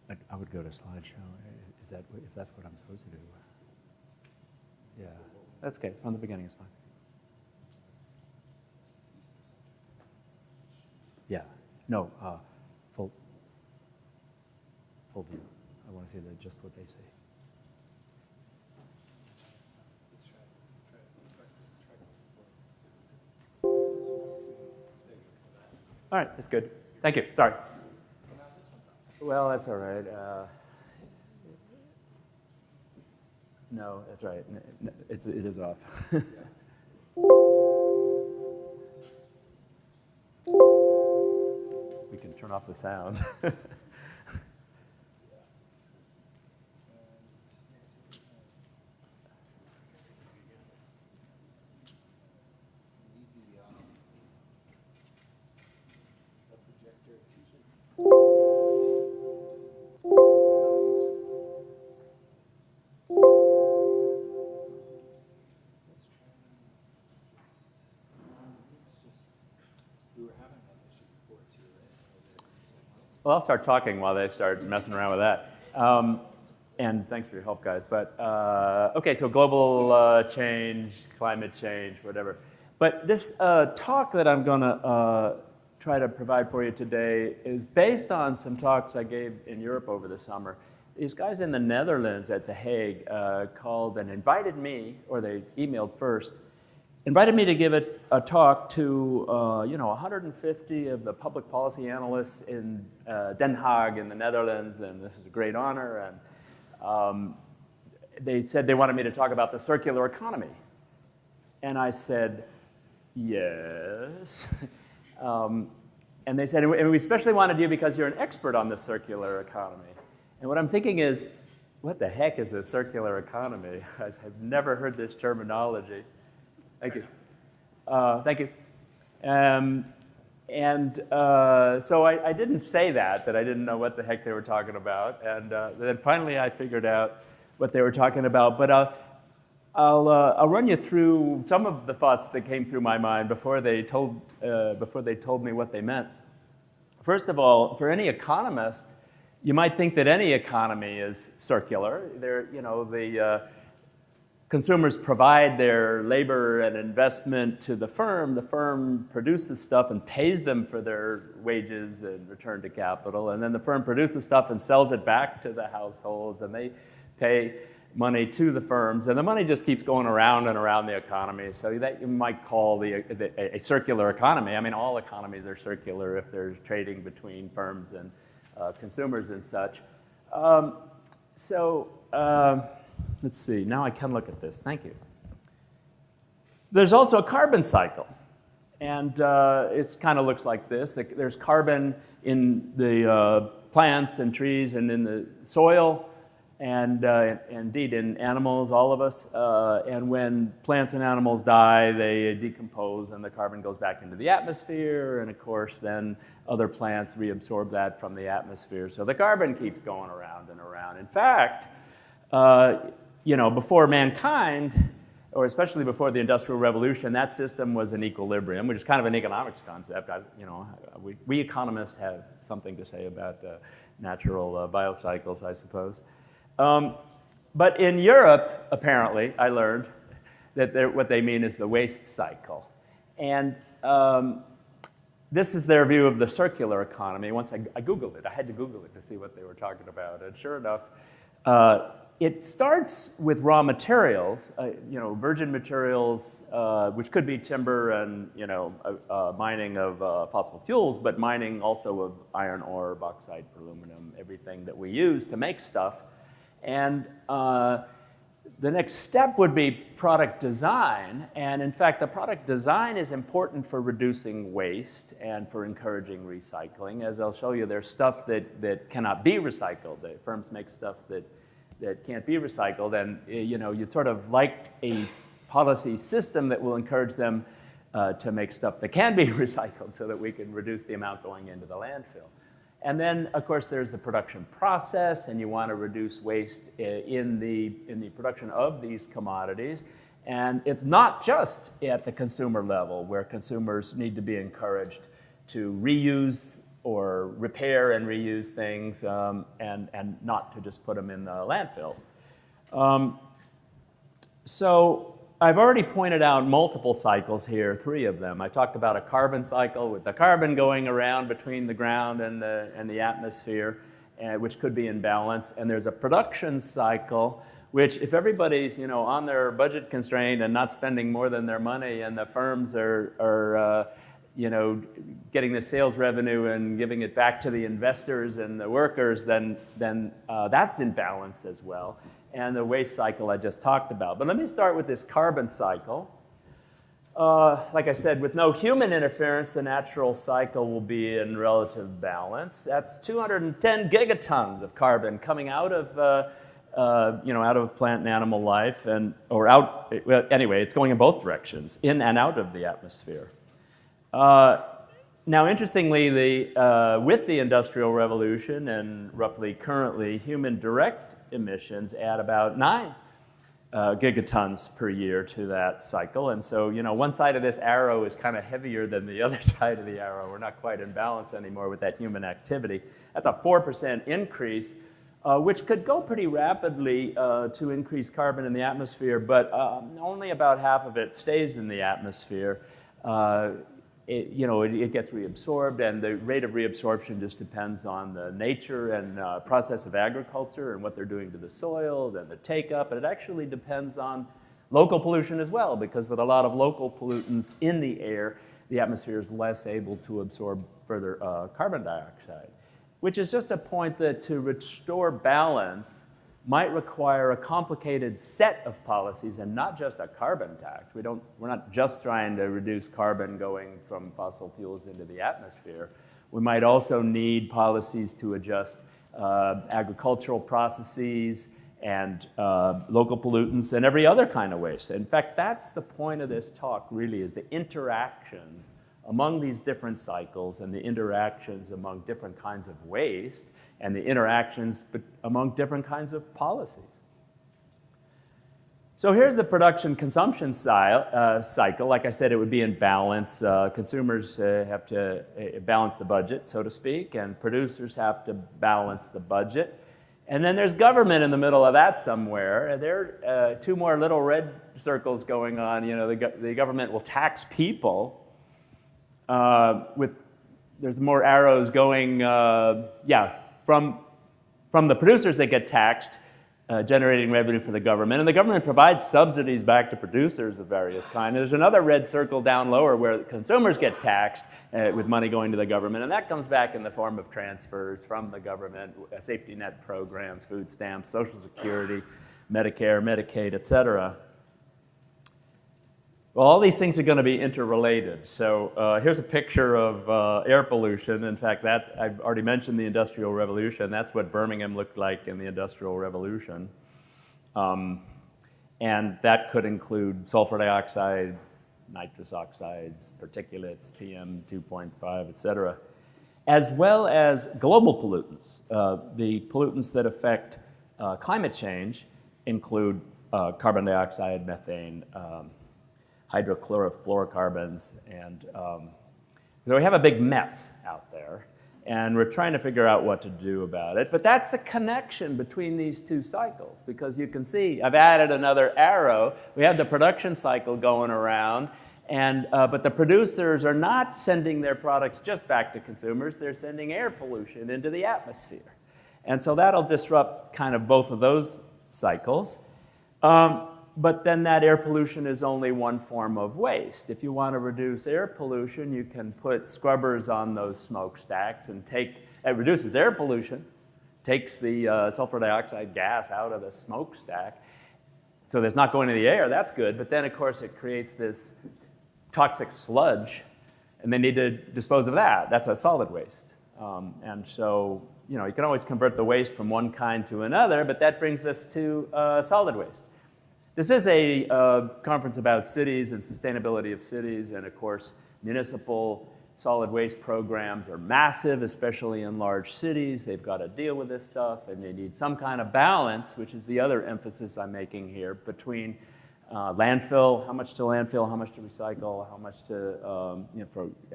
I do. I would go to slideshow. Is that if that's what I'm supposed to do? Yeah, that's okay. From the beginning is fine. Yeah. No. Full view. I want to see just what they see. All right, that's good. Thank you. Sorry. Well, that's all right. No, that's right. It is off. We can turn off the sound. Well, I'll start talking while they start messing around with that. And thanks for your help, guys. But okay, so global change, climate change, whatever. But this talk that I'm going to try to provide for you today is based on some talks I gave in Europe over the summer. These guys in the Netherlands at The Hague called and invited me, or they emailed first, invited me to give a talk to 150 of the public policy analysts in Den Haag in the Netherlands, and this is a great honor. And they said they wanted me to talk about the circular economy. And I said, yes. And they said, and we especially wanted you because you're an expert on the circular economy. And what I'm thinking is, what the heck is a circular economy? I've never heard this terminology. Thank you. Thank you. So I didn't say that I didn't know what the heck they were talking about. And then finally I figured out what they were talking about. But I'll run you through some of the thoughts that came through my mind before they told me what they meant. First of all, for any economist, you might think that any economy is circular. The consumers provide their labor and investment to the firm produces stuff and pays them for their wages and return to capital, and then the firm produces stuff and sells it back to the households, and they pay money to the firms, and the money just keeps going around and around the economy. So that you might call a circular economy. I mean, all economies are circular if there's trading between firms and consumers and such. Let's see, now I can look at this, thank you. There's also a carbon cycle, and it kind of looks like this. There's carbon in the plants and trees and in the soil, and indeed in animals, all of us. And when plants and animals die, they decompose and the carbon goes back into the atmosphere, and of course then other plants reabsorb that from the atmosphere. So the carbon keeps going around and around. In fact, before mankind, or especially before the Industrial Revolution, that system was in equilibrium, which is kind of an economics concept. We economists have something to say about natural biocycles, I suppose. But in Europe, apparently, I learned that what they mean is the waste cycle. And this is their view of the circular economy. Once I Googled it. I had to Google it to see what they were talking about. And sure enough, it starts with raw materials, virgin materials, which could be timber and, mining of fossil fuels, but mining also of iron ore, bauxite, aluminum, everything that we use to make stuff. And the next step would be product design. And in fact, the product design is important for reducing waste and for encouraging recycling. As I'll show you, there's stuff that cannot be recycled. The firms make stuff that can't be recycled. And you'd sort of like a policy system that will encourage them to make stuff that can be recycled so that we can reduce the amount going into the landfill. And then, of course, there's the production process, and you want to reduce waste in the production of these commodities. And it's not just at the consumer level where consumers need to be encouraged to reuse or repair and reuse things and not to just put them in the landfill. So I've already pointed out multiple cycles here, 3 of them. I talked about a carbon cycle with the carbon going around between the ground and the atmosphere, which could be in balance. And there's a production cycle, which if everybody's on their budget constraint and not spending more than their money, and the firms are getting the sales revenue and giving it back to the investors and the workers, then that's in balance as well. And the waste cycle I just talked about. But let me start with this carbon cycle. Like I said, with no human interference, the natural cycle will be in relative balance. That's 210 gigatons of carbon coming out of out of plant and animal life, anyway, it's going in both directions, in and out of the atmosphere. Now, interestingly, with the Industrial Revolution and roughly currently, human direct emissions add about 9 gigatons per year to that cycle. And so, one side of this arrow is kind of heavier than the other side of the arrow. We're not quite in balance anymore with that human activity. That's a 4% increase, which could go pretty rapidly to increase carbon in the atmosphere, but only about half of it stays in the atmosphere. It gets reabsorbed, and the rate of reabsorption just depends on the nature and process of agriculture and what they're doing to the soil, then the take-up, and it actually depends on local pollution as well, because with a lot of local pollutants in the air, the atmosphere is less able to absorb further carbon dioxide, which is just a point that to restore balance might require a complicated set of policies and not just a carbon tax. We're not just trying to reduce carbon going from fossil fuels into the atmosphere. We might also need policies to adjust agricultural processes and local pollutants and every other kind of waste. In fact, that's the point of this talk, really, is the interactions among these different cycles and the interactions among different kinds of waste and the interactions among different kinds of policies. So here's the production-consumption cycle. Like I said, it would be in balance. Consumers have to balance the budget, so to speak, and producers have to balance the budget. And then there's government in the middle of that somewhere. There are two more little red circles going on. The government will tax people. There's more arrows going, from the producers that get taxed, generating revenue for the government. And the government provides subsidies back to producers of various kinds. There's another red circle down lower where consumers get taxed with money going to the government. And that comes back in the form of transfers from the government, safety net programs, food stamps, Social Security, Medicare, Medicaid, et cetera. Well, all these things are going to be interrelated. So here's a picture of air pollution. In fact, I've already mentioned the Industrial Revolution. That's what Birmingham looked like in the Industrial Revolution. And that could include sulfur dioxide, nitrous oxides, particulates, PM 2.5, et cetera, as well as global pollutants. The pollutants that affect climate change include carbon dioxide, methane, hydrochlorofluorocarbons, and so we have a big mess out there, and we're trying to figure out what to do about it. But that's the connection between these two cycles, because you can see I've added another arrow. We have the production cycle going around, but the producers are not sending their products just back to consumers. They're sending air pollution into the atmosphere, and so that'll disrupt kind of both of those cycles. But then that air pollution is only one form of waste. If you want to reduce air pollution, you can put scrubbers on those smokestacks and it reduces air pollution, takes the sulfur dioxide gas out of the smokestack. So there's not going to the air, that's good. But then, of course, it creates this toxic sludge, and they need to dispose of that. That's a solid waste. And so, you can always convert the waste from one kind to another, but that brings us to solid waste. This is a conference about cities and sustainability of cities, and of course, municipal solid waste programs are massive, especially in large cities. They've got to deal with this stuff, and they need some kind of balance, which is the other emphasis I'm making here, between landfill, how much to landfill, how much to recycle, how much to,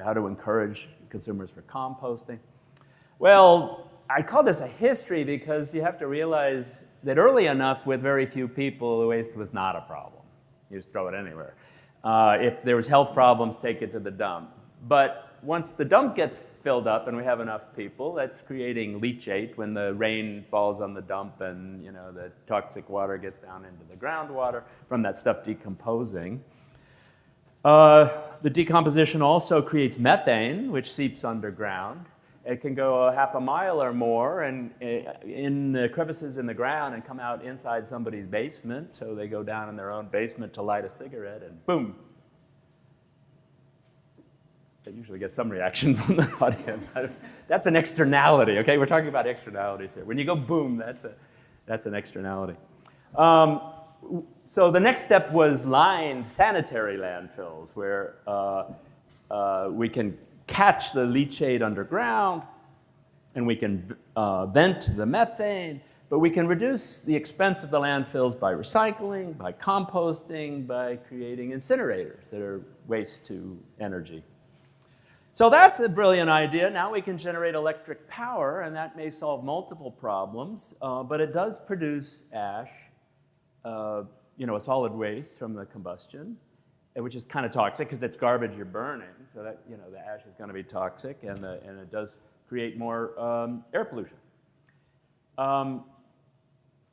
how to encourage consumers for composting. Well, I call this a history because you have to realize that early enough, with very few people, the waste was not a problem. You just throw it anywhere. If there was health problems, take it to the dump. But once the dump gets filled up and we have enough people, that's creating leachate when the rain falls on the dump and the toxic water gets down into the groundwater from that stuff decomposing. The decomposition also creates methane, which seeps underground. It can go half a mile or more and in the crevices in the ground and come out inside somebody's basement. So they go down in their own basement to light a cigarette and boom. That usually gets some reaction from the audience. That's an externality, okay? We're talking about externalities here. When you go boom, that's an externality. So the next step was lined sanitary landfills where we can catch the leachate underground, and we can vent the methane, But we can reduce the expense of the landfills by recycling, by composting, by creating incinerators that are waste to energy. So that's a brilliant idea. Now we can generate electric power, and that may solve multiple problems, but it does produce ash, a solid waste from the combustion, which is kind of toxic because it's garbage you're burning. So that, the ash is going to be toxic, and it does create more air pollution.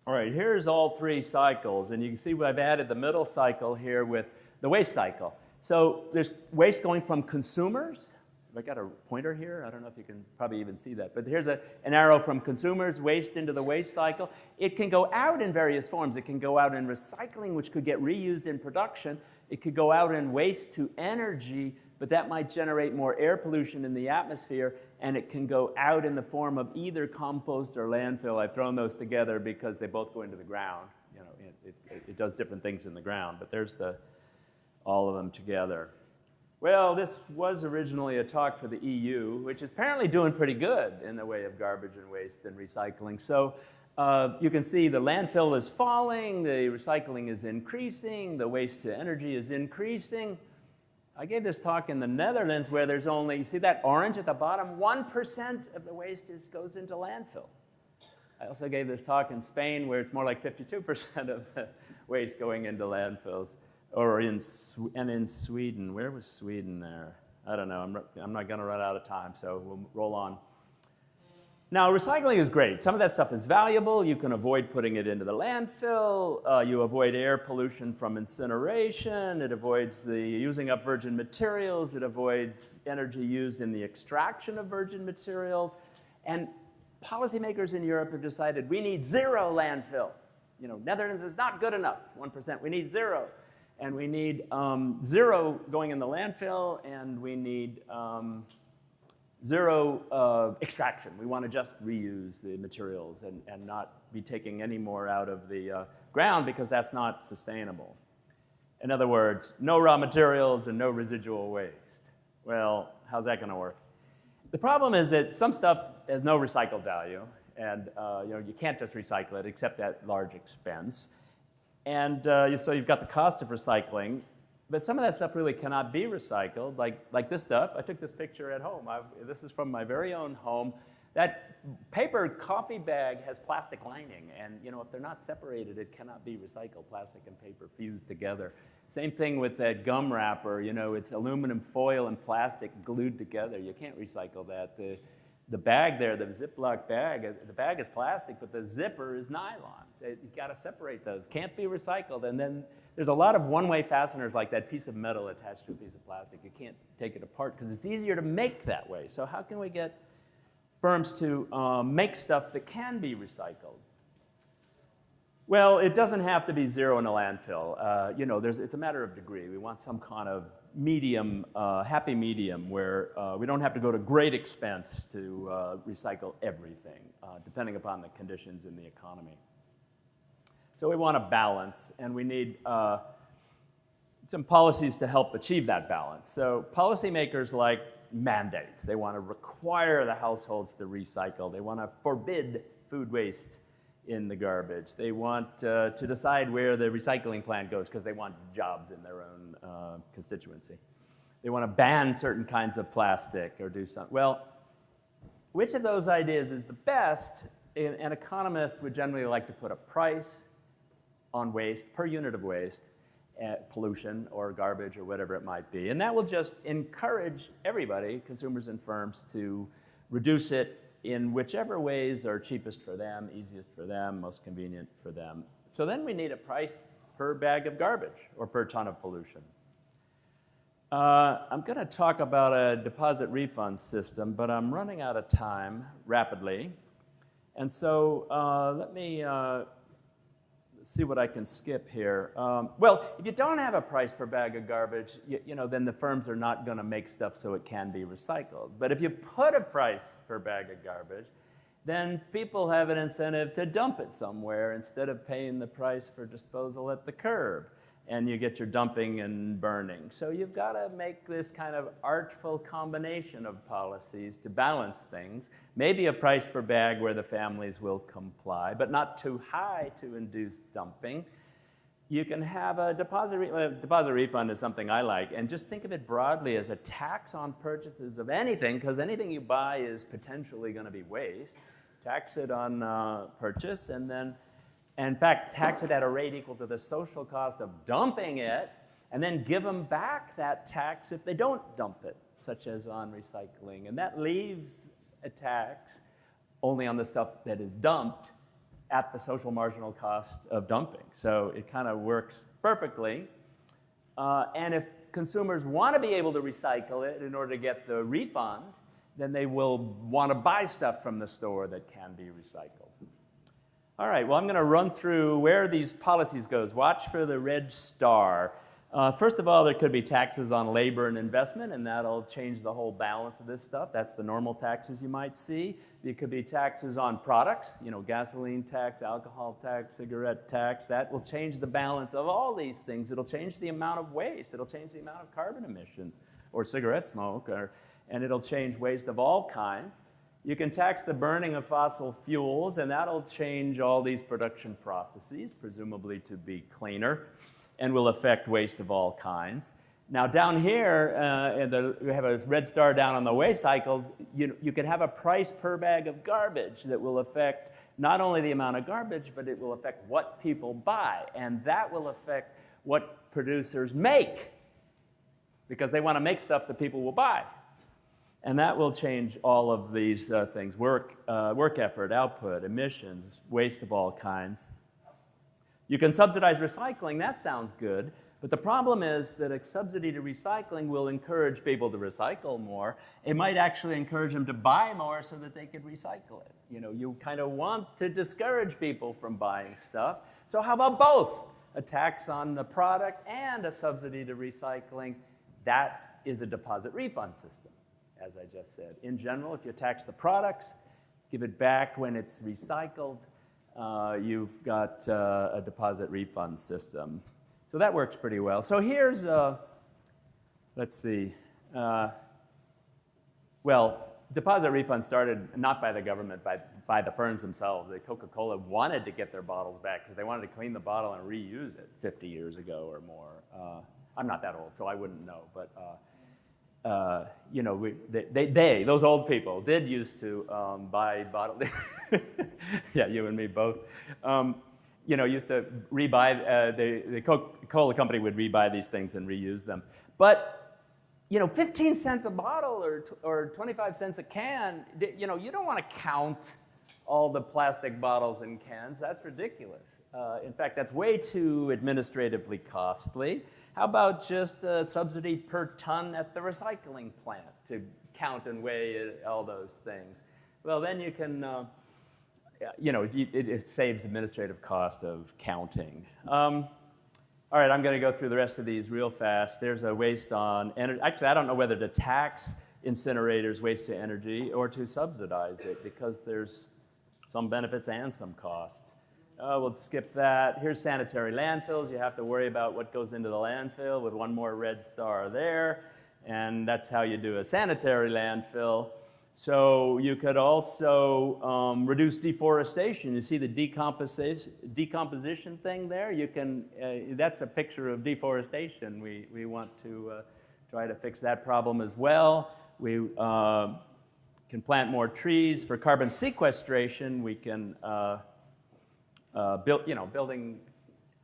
All right, here's all three cycles, and you can see I've added the middle cycle here with the waste cycle. So there's waste going from consumers. Have I got a pointer here? I don't know if you can probably even see that, but here's an arrow from consumers, waste into the waste cycle. It can go out in various forms. It can go out in recycling, which could get reused in production. It could go out in waste to energy, but that might generate more air pollution in the atmosphere, and it can go out in the form of either compost or landfill. I've thrown those together because they both go into the ground. It does different things in the ground, but there's all of them together. Well, this was originally a talk for the EU, which is apparently doing pretty good in the way of garbage and waste and recycling. So you can see the landfill is falling, the recycling is increasing, the waste to energy is increasing. I gave this talk in the Netherlands where there's only, you see that orange at the bottom? 1% of the waste goes into landfill. I also gave this talk in Spain where it's more like 52% of the waste going into landfills. Or in Sweden. Where was Sweden there? I don't know. I'm not going to run out of time, so we'll roll on. Now, recycling is great. Some of that stuff is valuable. You can avoid putting it into the landfill. You avoid air pollution from incineration. It avoids the using up virgin materials. It avoids energy used in the extraction of virgin materials. And policymakers in Europe have decided we need zero landfill. Netherlands is not good enough, 1%. We need zero. And we need zero going in the landfill, and we need zero extraction. We want to just reuse the materials and not be taking any more out of the ground because that's not sustainable. In other words, no raw materials and no residual waste. Well, how's that going to work? The problem is that some stuff has no recycled value, and you can't just recycle it except at large expense. And so you've got the cost of recycling, but some of that stuff really cannot be recycled, like this stuff. I took this picture at home. This is from my very own home. That paper coffee bag has plastic lining, and if they're not separated, it cannot be recycled. Plastic and paper fused together. Same thing with that gum wrapper. It's aluminum foil and plastic glued together. You can't recycle that. The bag there, the Ziploc bag, the bag is plastic, but the zipper is nylon. You've got to separate those. Can't be recycled. And then there's a lot of one-way fasteners like that piece of metal attached to a piece of plastic. You can't take it apart because it's easier to make that way. So how can we get firms to make stuff that can be recycled? Well, it doesn't have to be zero in a landfill. It's a matter of degree. We want some kind of medium, happy medium where we don't have to go to great expense to recycle everything, depending upon the conditions in the economy. So we want a balance, and we need some policies to help achieve that balance. So policymakers like mandates. They want to require the households to recycle. They want to forbid food waste in the garbage. They want to decide where the recycling plant goes because they want jobs in their own constituency. They want to ban certain kinds of plastic or do something. Well, which of those ideas is the best? An economist would generally like to put a price on waste per unit of waste, pollution or garbage or whatever it might be. And that will just encourage everybody, consumers and firms, to reduce it in whichever ways are cheapest for them, easiest for them, most convenient for them. So then we need a price per bag of garbage or per ton of pollution. I'm going to talk about a deposit refund system, but I'm running out of time rapidly. And so let me see what I can skip here. Well, if you don't have a price per bag of garbage, then the firms are not going to make stuff so it can be recycled. But if you put a price per bag of garbage, then people have an incentive to dump it somewhere instead of paying the price for disposal at the curb. and you get your dumping and burning. So you've got to make this kind of artful combination of policies to balance things. Maybe a price per bag where the families will comply, but not too high to induce dumping. You can have a deposit refund is something I like, and just think of it broadly as a tax on purchases of anything, because anything you buy is potentially going to be waste. Tax it on purchase, and then, in fact, tax it at a rate equal to the social cost of dumping it, and then give them back that tax if they don't dump it, such as on recycling. And that leaves a tax only on the stuff that is dumped at the social marginal cost of dumping. So it kind of works perfectly. And if consumers want to be able to recycle it in order to get the refund, then they will want to buy stuff from the store that can be recycled. All right, well, I'm going to run through where these policies goes. Watch for the red star. First of all, there could be taxes on labor and investment, and that'll change the whole balance of this stuff. That's the normal taxes you might see. There could be taxes on products, gasoline tax, alcohol tax, cigarette tax. That will change the balance of all these things. It'll change the amount of waste. It'll change the amount of carbon emissions or cigarette smoke, and it'll change waste of all kinds. You can tax the burning of fossil fuels, and that'll change all these production processes, presumably to be cleaner, and will affect waste of all kinds. Now down here, we have a red star down on the waste cycle. You can have a price per bag of garbage that will affect not only the amount of garbage, but it will affect what people buy. And that will affect what producers make, because they want to make stuff that people will buy. And that will change all of these things: work effort, output, emissions, waste of all kinds. You can subsidize recycling. That sounds good. But the problem is that a subsidy to recycling will encourage people to recycle more. It might actually encourage them to buy more so that they could recycle it. You kind of want to discourage people from buying stuff. So how about both? A tax on the product and a subsidy to recycling. That is a deposit refund system, as I just said. In general, if you tax the products, give it back when it's recycled, you've got a deposit refund system. So that works pretty well. So here's, let's see. Well, deposit refund started not by the government, by the firms themselves. Coca-Cola wanted to get their bottles back because they wanted to clean the bottle and reuse it 50 years ago or more. I'm not that old, so I wouldn't know. But those old people did used to buy bottles. Yeah, you and me both. Used to rebuy, the Coca-Cola company would rebuy these things and reuse them. But, 15 cents a bottle or 25 cents a can, you don't want to count all the plastic bottles and cans. That's ridiculous. In fact, that's way too administratively costly. How about just a subsidy per ton at the recycling plant to count and weigh all those things? Well, then you can... it saves administrative cost of counting. All right, I'm going to go through the rest of these real fast. There's a waste on energy. Actually, I don't know whether to tax incinerators waste to energy or to subsidize it, because there's some benefits and some costs. We'll skip that. Here's sanitary landfills. You have to worry about what goes into the landfill with one more red star there. And that's how you do a sanitary landfill. So you could also reduce deforestation. You see the decomposition thing there? You can, that's a picture of deforestation. We want to try to fix that problem as well. We can plant more trees. For carbon sequestration, we can building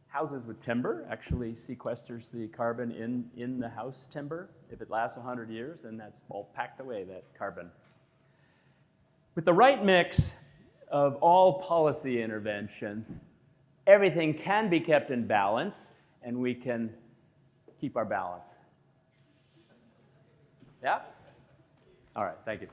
houses with timber actually sequesters the carbon in the house timber. If it lasts 100 years, then that's all packed away, that carbon. With the right mix of all policy interventions, everything can be kept in balance, and we can keep our balance. Yeah? All right, thank you.